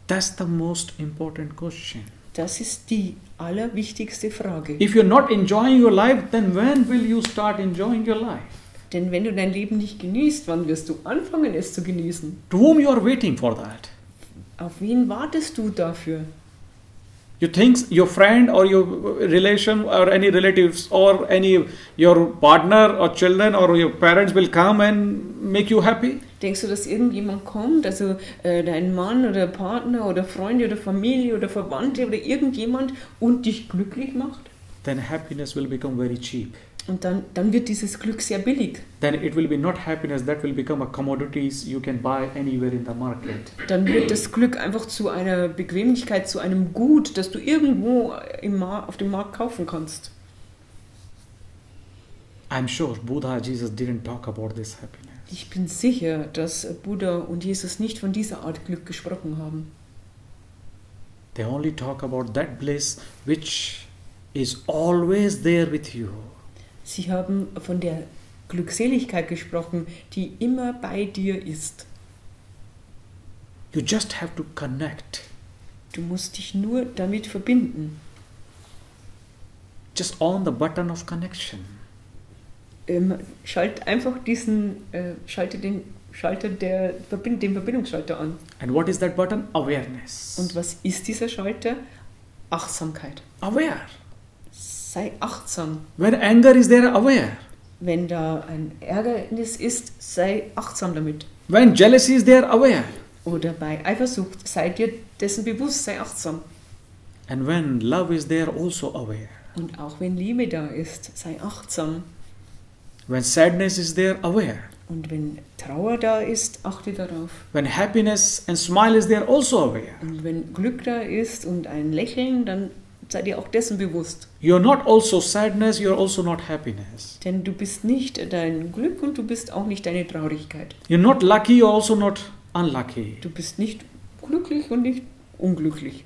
S1: That's the most important question.
S2: Das ist die allerwichtigste Frage.
S1: If you're not enjoying your life, then when will you start enjoying your life?
S2: Denn wenn du dein Leben nicht genießt, wann wirst du anfangen, es zu genießen?
S1: To whom you are waiting for that?
S2: Auf wen wartest du dafür?
S1: You think your friend or your relation or any relatives or your partner or children or your parents will come and make you happy?
S2: Denkst du, dass irgendjemand kommt, also dein Mann oder Partner oder Freunde oder Familie oder Verwandte oder irgendjemand und dich glücklich macht?
S1: Then happiness will become very cheap.
S2: Und dann wird dieses Glück sehr billig.
S1: Then it will be not happiness, that will become a commodities you can buy anywhere in the market.
S2: Dann wird das Glück einfach zu einer Bequemlichkeit, zu einem Gut, das du irgendwo auf dem Markt kaufen kannst.
S1: I'm sure Buddha, Jesus didn't talk about this happiness.
S2: Ich bin sicher, dass Buddha und Jesus nicht von dieser Art Glück gesprochen haben.
S1: They only talk about that bliss which is always there with you.
S2: Sie haben von der Glückseligkeit gesprochen, die immer bei dir ist.
S1: You just have to connect.
S2: Du musst dich nur damit verbinden.
S1: Just on the button of connection.
S2: Schalt einfach schalte den Verbindungsschalter an.
S1: And what is that button? Awareness.
S2: Und was ist dieser Schalter? Achtsamkeit.
S1: Aware.
S2: Sei achtsam.
S1: When anger is there, aware.
S2: Wenn da ein Ärgernis ist, sei achtsam damit.
S1: When jealousy is there, aware.
S2: Oder bei Eifersucht, sei dir dessen bewusst, sei achtsam.
S1: And when love is there, also aware.
S2: Und auch wenn Liebe da ist, sei achtsam.
S1: When sadness is there, aware.
S2: Und wenn Trauer da ist, achte darauf.
S1: When happiness and smile is there, also aware.
S2: Und wenn Glück da ist und ein Lächeln, dann sei dir auch dessen bewusst.
S1: You are not also sadness, you are also not happiness.
S2: Denn du bist nicht dein Glück und du bist auch nicht deine Traurigkeit.
S1: You're not lucky, you're also not unlucky.
S2: Du bist nicht glücklich und nicht unglücklich.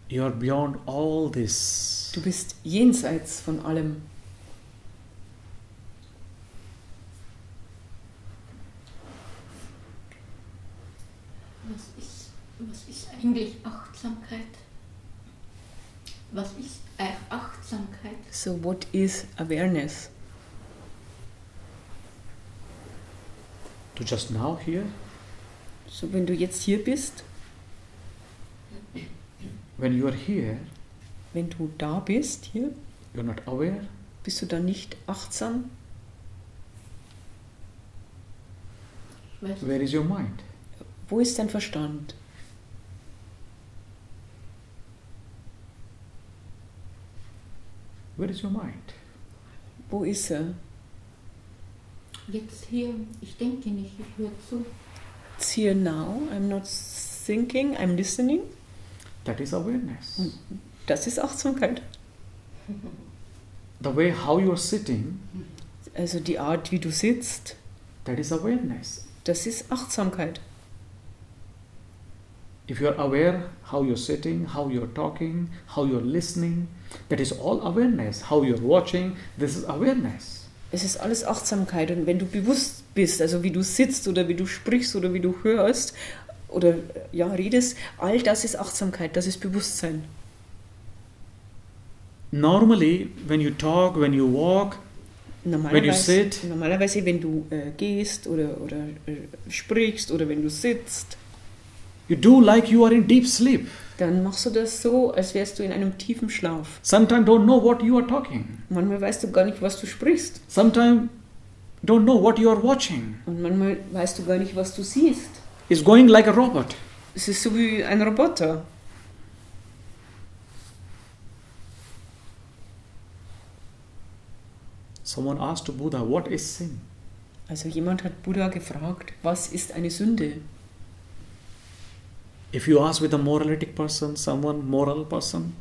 S1: You are beyond all this.
S2: Du bist jenseits von allem.
S3: Was ist eigentlich Achtsamkeit? Was ist Achtsamkeit?
S2: So what is awareness?
S1: To just now here,
S2: So wenn du jetzt hier bist,
S1: when you are here,
S2: wenn du da bist, hier,
S1: you're not aware.
S2: bist du dann nicht achtsam?
S1: Where is your mind?
S2: Wo ist dein Verstand?
S1: Where is your mind?
S2: Wo ist er?
S3: Jetzt hier, ich denke nicht, ich höre zu.
S2: It's here now, I'm not thinking, I'm listening.
S1: That is awareness.
S2: Das ist Achtsamkeit.
S1: The way how you are sitting,
S2: Also die Art, wie du sitzt,
S1: that is awareness.
S2: das ist Achtsamkeit.
S1: If you are aware how you're sitting, how you're talking, how you're listening, that is all awareness. How you're watching, this is awareness.
S2: Es ist alles Achtsamkeit. Und wenn du bewusst bist, also wie du sitzt oder wie du sprichst oder wie du hörst oder ja, redest, all das ist Achtsamkeit, das ist Bewusstsein.
S1: Normally, when you talk, when you walk, when you sit,
S2: Normalerweise, wenn du gehst oder sprichst oder wenn du sitzt,
S1: you do like you are in deep sleep.
S2: dann machst du das so, als wärst du in einem tiefen Schlaf.
S1: Sometimes don't know what you are talking.
S2: Manchmal weißt du gar nicht, was du sprichst.
S1: Sometimes don't know what you are watching.
S2: Und manchmal weißt du gar nicht, was du siehst.
S1: It's going like a robot.
S2: Es ist so wie ein Roboter.
S1: Someone asked Buddha, what is sin?
S2: Also jemand hat Buddha gefragt, was ist eine Sünde?
S1: If you ask with a moralistic person, someone moral person,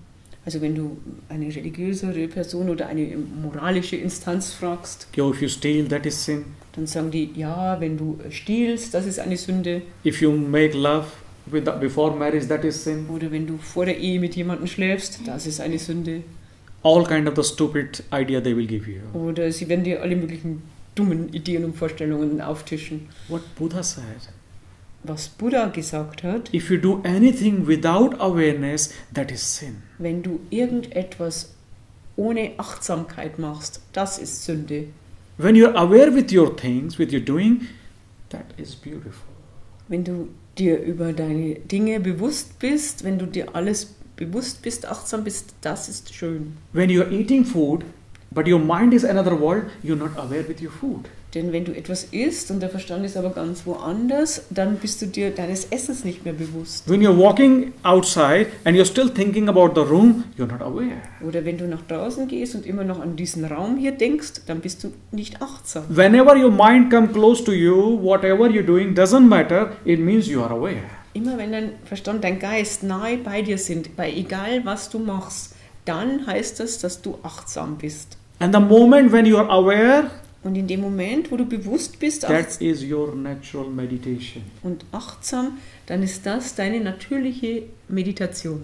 S2: Also wenn du eine religiösere Person oder eine moralische Instanz fragst,
S1: if you steal, that is sin.
S2: dann sagen die, ja, wenn du stiehlst, das ist eine Sünde.
S1: If you make love before marriage, that is sin.
S2: Oder wenn du vor der Ehe mit jemandem schläfst, das ist eine Sünde.
S1: All kind of the stupid idea they will give you.
S2: Oder sie werden dir alle möglichen dummen Ideen und Vorstellungen auftischen.
S1: What Buddha said,
S2: Was Buddha gesagt hat,
S1: if you do anything without awareness, that is sin.
S2: wenn du irgendetwas ohne Achtsamkeit machst, das ist Sünde.
S1: When you're aware with your things, with your doing, that is beautiful.
S2: Wenn du dir über deine Dinge bewusst bist, wenn du dir alles bewusst bist, achtsam bist, das ist schön.
S1: When you're eating food, but your mind is another world, you're not aware with your food.
S2: Denn wenn du etwas isst und der Verstand ist aber ganz woanders, dann bist du dir deines Essens nicht mehr bewusst.
S1: When you're walking outside and you're still thinking about the room, you're not aware.
S2: Oder wenn du nach draußen gehst und immer noch an diesen Raum hier denkst, dann bist du nicht achtsam.
S1: Whenever your mind comes close to you, whatever you're doing doesn't matter, it means you are aware.
S2: Immer wenn dein Verstand, dein Geist nahe bei dir sind, bei egal was du machst, dann heißt das, dass du achtsam bist.
S1: And the moment when you are aware,
S2: Und in dem Moment, wo du bewusst bist
S1: that is your natural meditation.
S2: und achtsam, dann ist das deine natürliche Meditation.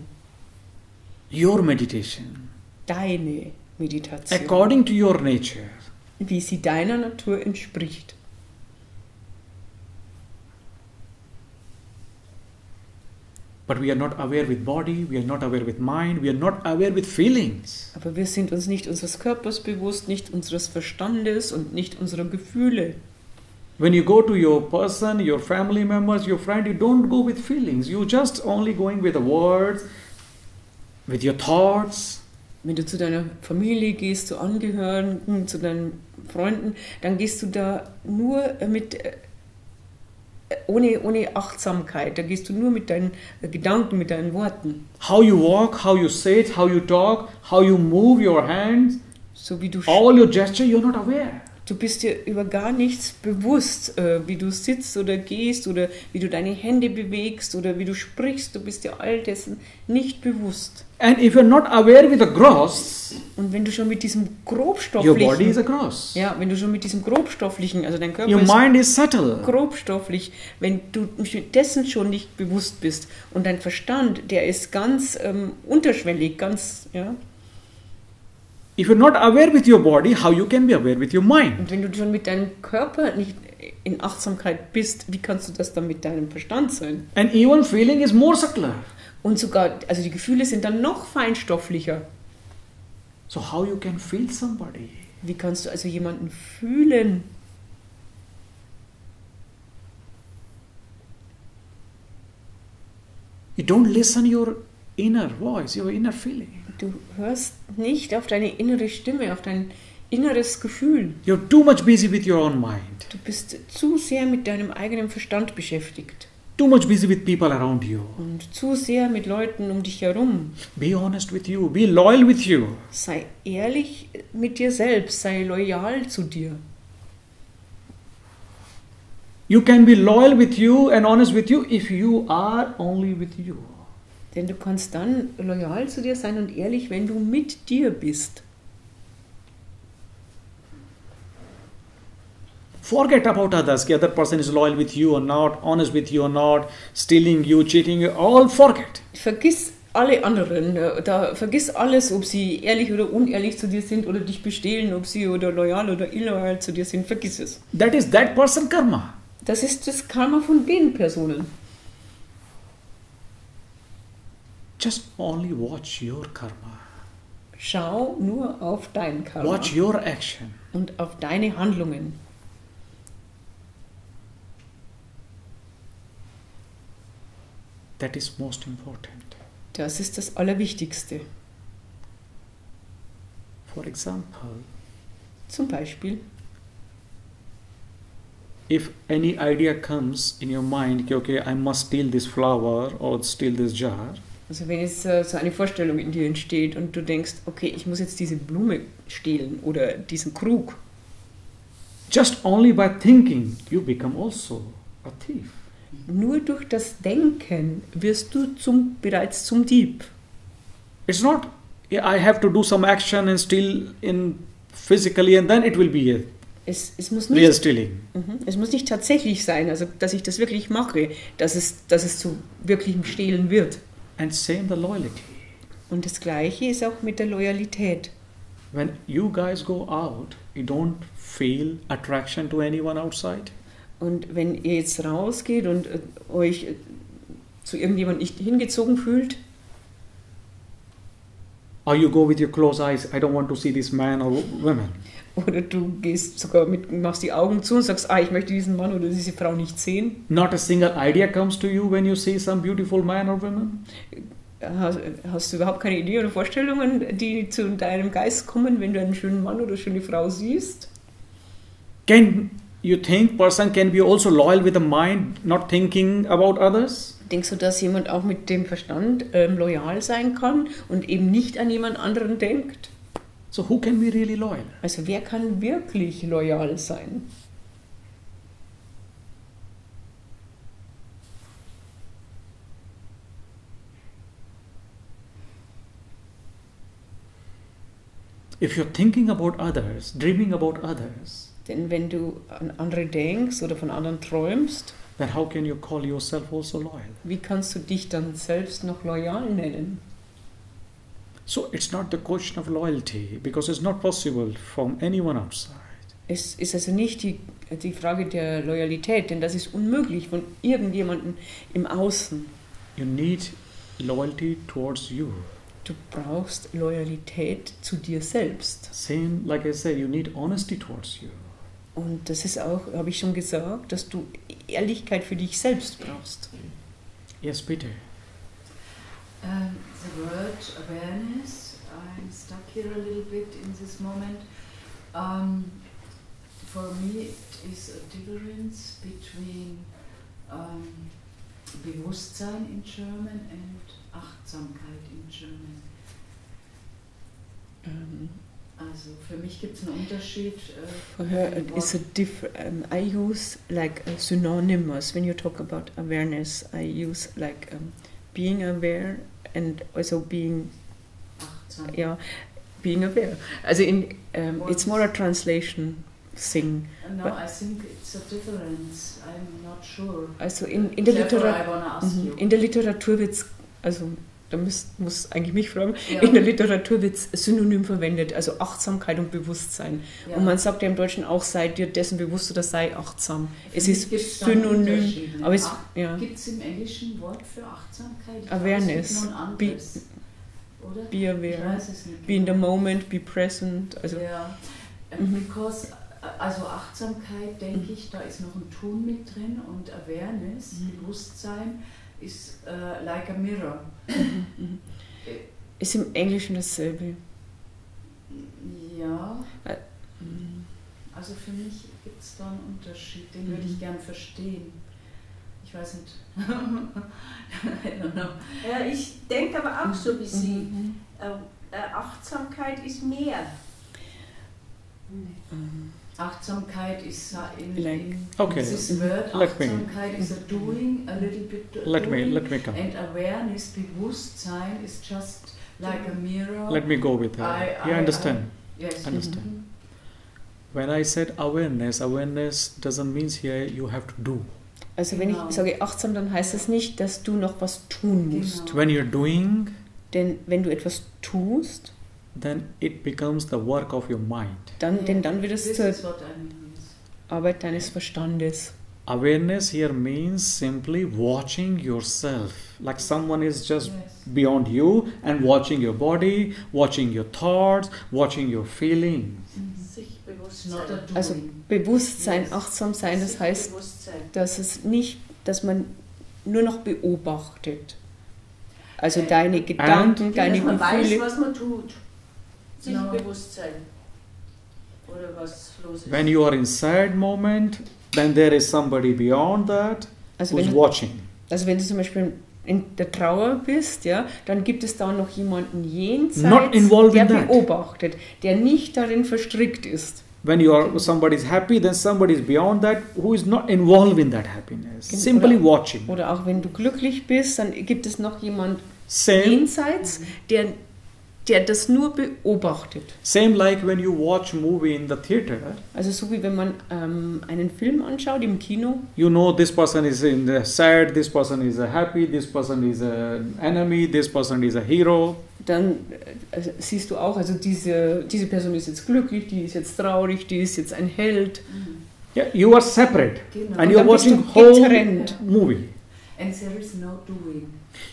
S1: Your meditation.
S2: Deine Meditation.
S1: According to your nature.
S2: Wie sie deiner Natur entspricht.
S1: But we are not aware with body, we are not aware with mind, we are not aware with feelings.
S2: Aber wir sind uns nicht unseres Körpers bewusst, nicht unseres Verstandes und nicht unserer Gefühle.
S1: When you go to your person, your family members, your friend, you don't go with feelings. You just only going with the words, with your thoughts.
S2: Wenn du zu deiner Familie gehst, zu Angehörigen, zu deinen Freunden, dann gehst du da nur ohne Achtsamkeit. Da gehst du nur mit deinen Gedanken, mit deinen Worten.
S1: How you walk, how you sit, how you talk, how you move your hands,
S2: So wie du
S1: all your gesture, you're not aware.
S2: Du bist dir über gar nichts bewusst, wie du sitzt oder gehst oder wie du deine Hände bewegst oder wie du sprichst. Du bist dir all dessen nicht bewusst.
S1: And if you're not aware with the gross,
S2: Und wenn du schon mit diesem
S1: your body is
S2: grobstofflichen,
S1: a gross.
S2: ja, wenn du schon mit diesem grobstofflichen, also dein Körper
S1: Your
S2: ist
S1: mind is subtle.
S2: grobstofflich, wenn du dessen schon nicht bewusst bist und dein Verstand, der ist ganz unterschwellig, ganz, ja.
S1: If you're not aware with your body, how you can be aware with your mind?
S2: Und wenn du schon mit deinem Körper nicht in Achtsamkeit bist, wie kannst du das dann mit deinem Verstand sein?
S1: And even feeling is more subtler.
S2: Und sogar, also die Gefühle sind dann noch feinstofflicher.
S1: So how you can feel somebody?
S2: Wie kannst du also jemanden fühlen?
S1: You don't listen your inner voice, your inner feeling.
S2: Du hörst nicht auf deine innere Stimme, auf dein inneres Gefühl.
S1: You're too much busy with your own mind.
S2: Du bist zu sehr mit deinem eigenen Verstand beschäftigt
S1: Too much busy with people around you.
S2: und zu sehr mit Leuten um dich herum.
S1: Be honest with you. Be loyal with you.
S2: Sei ehrlich mit dir selbst, sei loyal zu dir.
S1: You can be loyal with you and honest with you if you are only with you.
S2: Denn du kannst dann loyal zu dir sein und ehrlich, wenn du mit dir bist.
S1: Forget about others. The other person is loyal with you or not, honest with you or not, stealing you, cheating you. All forget.
S2: Vergiss alle anderen, vergiss alles, ob sie ehrlich oder unehrlich zu dir sind oder dich bestehlen, ob sie oder loyal oder illoyal zu dir sind, vergiss es.
S1: That is that person karma.
S2: Das ist das Karma von den Personen.
S1: Just only watch your karma.
S2: Schau nur auf dein Karma
S1: Watch your action.
S2: und auf deine Handlungen.
S1: That is most important.
S2: Das ist das Allerwichtigste.
S1: For example,
S2: Zum Beispiel,
S1: if any idea comes in your mind, okay, I must steal this flower or steal this jar,
S2: also wenn jetzt so eine Vorstellung in dir entsteht und du denkst, okay, ich muss jetzt diese Blume stehlen oder diesen Krug,
S1: just only by thinking, you become also a thief.
S2: nur durch das Denken wirst du bereits zum Dieb.
S1: It's not, I have to do some action and steal in physically and then it will be a
S2: Es muss
S1: real
S2: nicht,
S1: stealing.
S2: es muss nicht tatsächlich sein, also dass ich das wirklich mache, dass es zu wirklichem Stehlen wird.
S1: And same the loyalty.
S2: Und das Gleiche ist auch mit der Loyalität.
S1: When you guys go out, you don't feel attraction to anyone outside.
S2: Und wenn ihr jetzt rausgeht und euch zu irgendjemandem nicht hingezogen fühlt,
S1: Or you go with your closed eyes, I don't want to see this man or woman.
S2: oder du gehst sogar machst die Augen zu und sagst, ich möchte diesen Mann oder diese Frau nicht sehen,
S1: Not a single idea comes to you when you see some beautiful man or woman.
S2: hast du überhaupt keine Idee oder Vorstellungen, die zu deinem Geist kommen, wenn du einen schönen Mann oder schöne Frau siehst?
S1: Can you think person can be also loyal with the mind, not thinking about others?
S2: Denkst du, dass jemand auch mit dem Verstand loyal sein kann und eben nicht an jemand anderen denkt?
S1: So who can be really loyal?
S2: Also wer kann wirklich loyal sein?
S1: If you're thinking about others, dreaming about others,
S2: Denn wenn du an andere denkst oder von anderen träumst,
S1: then how can you call yourself also loyal?
S2: wie kannst du dich dann selbst noch loyal nennen?
S1: So it's not the question of loyalty, because it's not possible from anyone outside.
S2: Es ist also nicht die Frage der Loyalität, denn das ist unmöglich von irgendjemandem im Außen.
S1: You need loyalty towards you.
S2: Du brauchst Loyalität zu dir selbst.
S1: Same, like I said, you need honesty towards you.
S2: Und das ist auch, habe ich schon gesagt, dass du Ehrlichkeit für dich selbst brauchst.
S1: Yes, Peter.
S7: The word awareness, I'm stuck here a little bit in this moment. For me, it is a difference between Bewusstsein in German and Achtsamkeit in German. Also für mich gibt es einen Unterschied.
S2: For her, it is a different. I use like synonymous when you talk about awareness. I use like being aware and also being
S7: Achtsam.
S2: yeah, being aware. Also it's more a translation thing.
S7: No, I think it's a difference. I'm not sure.
S2: Also in der
S7: Therefore, I wanna ask you.
S2: In der Literatur wird's, also da muss eigentlich mich fragen,
S7: Ja.
S2: in der Literatur wird es synonym verwendet, also Achtsamkeit und Bewusstsein.
S7: Ja.
S2: Und man sagt ja im Deutschen auch, sei dir dessen bewusst oder sei achtsam.
S7: Für
S2: Es
S7: mich
S2: ist
S7: gibt's dann
S2: synonym,
S7: Unterschiede.
S2: aber es, ja,
S7: Gibt es im Englischen ein Wort für Achtsamkeit? Ich
S2: Awareness.
S7: weiß, es gibt noch ein anderes, oder?
S2: be
S7: Ich
S2: aware,
S7: weiß es nicht.
S2: be in the
S7: genau.
S2: moment, be present. Also,
S7: Ja, because, also Achtsamkeit, denke ich, da ist noch ein Tun mit drin und Awareness, Bewusstsein, ist like a mirror.
S2: ist im Englischen dasselbe.
S7: Ja, also für mich gibt es da einen Unterschied, den würde ich gern verstehen. Ich weiß nicht. I don't know.
S6: Ja, ich denke aber auch so wie Sie. Achtsamkeit ist mehr.
S7: Achtsamkeit ist
S2: Like-
S1: Okay.
S7: this word,
S1: Let me-
S7: Achtsamkeit is a doing, a little bit
S1: Let
S7: doing,
S1: me come.
S7: and awareness, Bewusstsein is just like a mirror.
S1: Let me go with her. You understand?
S7: Yes.
S1: Understand. When I said awareness doesn't mean here you have to do.
S2: Also wenn
S7: Genau.
S2: ich sage achtsam, dann heißt das nicht, dass du noch was tun musst.
S7: Genau.
S1: When you're doing,
S2: Denn wenn du etwas tust,
S1: then it becomes the work of your mind.
S2: dann wird es
S7: This
S2: zur
S7: is what I mean.
S2: Arbeit deines Verstandes.
S1: Awareness here means simply watching yourself. Like someone is just
S7: Yes.
S1: beyond you and watching your body, watching your thoughts, watching your feelings.
S6: Sich bewusst
S7: It's not a
S6: sein.
S7: doing.
S2: Also Bewusstsein,
S7: Yes.
S2: achtsam sein, das
S6: Sich
S2: heißt,
S6: bewusst sein.
S2: dass es nicht, dass man nur noch beobachtet. Also deine Gedanken, deine
S6: Dass man weiß,
S2: Gefühle.
S6: was man tut. Sich
S7: No.
S6: bewusst sein. Oder was los ist.
S1: When you are in sad moment, then there is somebody beyond that
S2: Also
S1: who's
S2: wenn,
S1: watching.
S2: also wenn du zum Beispiel in der Trauer bist, ja, dann gibt es da noch jemanden
S1: Not
S2: jenseits,
S1: involved
S2: der
S1: in that.
S2: beobachtet, der nicht darin verstrickt ist.
S1: When you are somebody is happy, then somebody is beyond that who is not involved in that happiness.
S2: Genau.
S1: Simply
S2: Oder-
S1: watching.
S2: Oder auch wenn du glücklich bist, dann gibt es noch jemand
S1: Same,
S2: jenseits, der das nur beobachtet.
S1: same like when you watch movie in the theater.
S2: Also so wie wenn man einen Film anschaut im Kino,
S1: You know this person is in the sad, this person is happy, this person is an enemy, this person is a hero.
S2: dann siehst du auch, also diese Person ist jetzt glücklich, die ist jetzt traurig, die ist jetzt ein Held.
S1: Yeah, you are separate
S7: Genau.
S1: and you are
S2: dann bist
S1: watching
S2: du
S1: whole
S2: getrennt.
S1: movie.
S7: And there is no doing.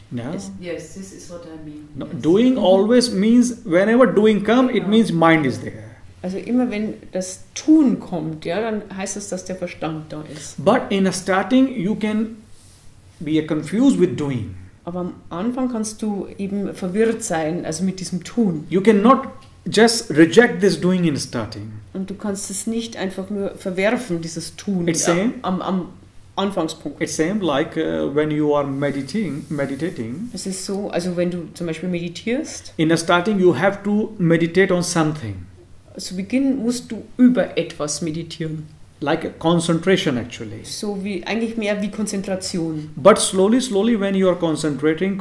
S1: No?
S7: Yes, this is what I mean.
S1: No,
S7: Yes.
S1: doing always means whenever doing come, it means mind is there.
S2: Also immer wenn das Tun kommt, ja, dann heißt es, dass der Verstand da ist.
S1: But in a starting, you can be confused with doing.
S2: Aber am Anfang kannst du eben verwirrt sein, also mit diesem Tun.
S1: You cannot just reject this doing in starting.
S2: Und du kannst es nicht einfach nur verwerfen, dieses Tun
S1: It's same.
S2: am Anfangspunkt.
S1: It's same like when you are meditating.
S2: Es ist so, also wenn du zum Beispiel meditierst,
S1: In a starting, you have to meditate on something,
S2: zu Beginn musst du über etwas meditieren.
S1: like concentration actually.
S2: So wie, eigentlich mehr wie Konzentration.
S1: But slowly, when you are concentrating,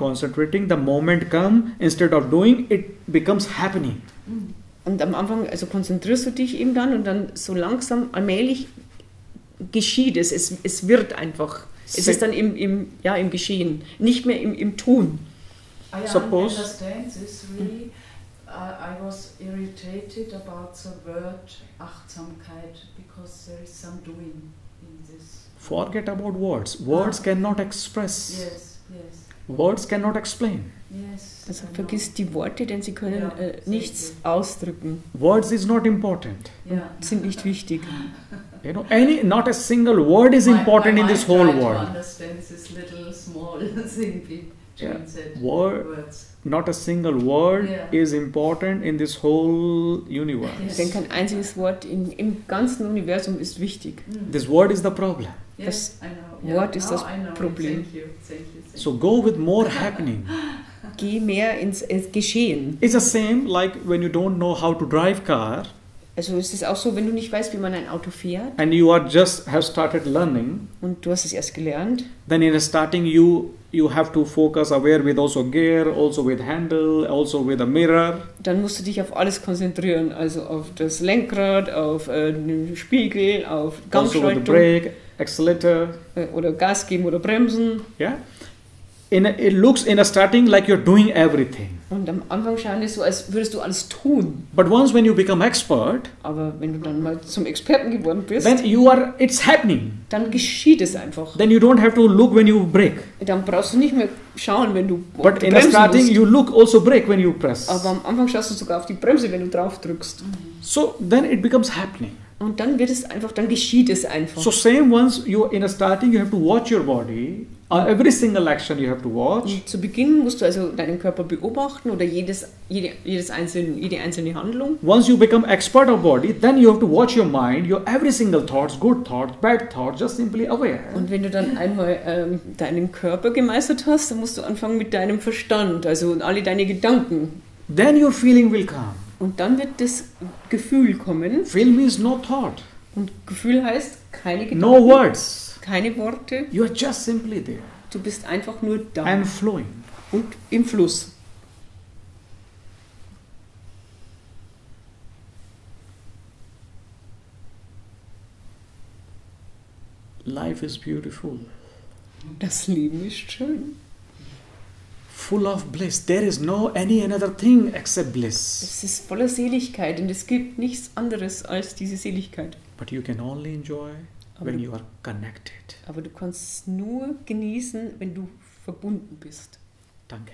S1: the moment come, instead of doing, it becomes happening.
S2: Und am Anfang, also konzentrierst du dich eben dann und dann so langsam, allmählich geschieht es. Es wird einfach. Es ist dann im Geschehen, nicht mehr im Tun.
S7: I
S1: Suppose-
S7: understand this really. I was irritated about the word Achtsamkeit because there is some doing in this.
S1: Forget about words. Words cannot express.
S7: Yes, yes.
S1: Words cannot explain.
S7: Yes.
S2: Also vergiss die Worte, denn sie können nichts ausdrücken,
S1: Words is not important.
S7: Yeah.
S2: sind nicht wichtig.
S1: Not a single word is important in this whole
S7: To
S1: world.
S7: understand this little small thing between said
S1: Word,
S7: words.
S1: not a single word
S7: Yeah.
S1: is important in this whole universe.
S2: Denn kein einziges Wort im ganzen Universum ist wichtig.
S1: This word is the problem.
S7: Yes, I know.
S2: Wort ist
S7: now
S2: das
S7: I know.
S2: Problem.
S7: Thank you. Thank you. Thank
S1: So go with more happening.
S2: Geh mehr ins Geschehen.
S1: It's the same like when you don't know how to drive car
S2: Also es ist auch so, wenn du nicht weißt, wie man ein Auto fährt
S1: and you are just have started learning,
S2: und du hast es erst gelernt,
S1: then in the starting you have to focus aware with also gear, also with handle, also with a mirror.
S2: dann musst du dich auf alles konzentrieren. Also auf das Lenkrad, auf den Spiegel, auf
S1: Also with the
S2: Gangschaltung
S1: brake, accelerator.
S2: oder Gas geben oder bremsen.
S1: Yeah. It looks in a starting like you're doing everything.
S2: Und am Anfang schaut es so, als würdest du alles tun.
S1: But once when you become expert,
S2: Aber wenn du dann mal zum Experten geworden bist,
S1: then it's happening.
S2: dann geschieht es einfach.
S1: Then you don't have to look when you brake.
S2: Dann brauchst du nicht mehr schauen, wenn du
S1: But in the
S2: bremsen
S1: starting
S2: musst.
S1: you look also brake when you press.
S2: Aber am Anfang schaust du sogar auf die Bremse, wenn du drauf drückst.
S1: So then it becomes happening.
S2: Und dann wird es einfach, dann geschieht es einfach.
S1: So same once you in a starting you have to watch your body. Every single action you have to watch.
S2: Und zu Beginn musst du also deinen Körper beobachten oder jede einzelne Handlung.
S1: Once you become expert of body, then you have to watch your mind, your every single thoughts, good thoughts, bad thoughts, just simply aware.
S2: Und wenn du dann einmal deinen Körper gemeistert hast, dann musst du anfangen mit deinem Verstand, also alle deine Gedanken.
S1: Then your feeling will come.
S2: Und dann wird das Gefühl kommen.
S1: Feel means no thought,
S2: Und Gefühl heißt keine Gedanken,
S1: no words.
S2: keine Worte.
S1: You are just simply there
S2: Du bist einfach nur da
S1: and flowing.
S2: und im Fluss.
S1: Life is beautiful,
S2: Das Leben ist schön.
S1: full of bliss. There is no any another thing except bliss.
S2: Es ist voller Seligkeit und es gibt nichts anderes als diese Seligkeit.
S1: But you can only enjoy
S2: Aber
S1: when
S2: du,
S1: you are connected.
S2: aber du kannst es nur genießen, wenn du verbunden bist.
S1: Danke.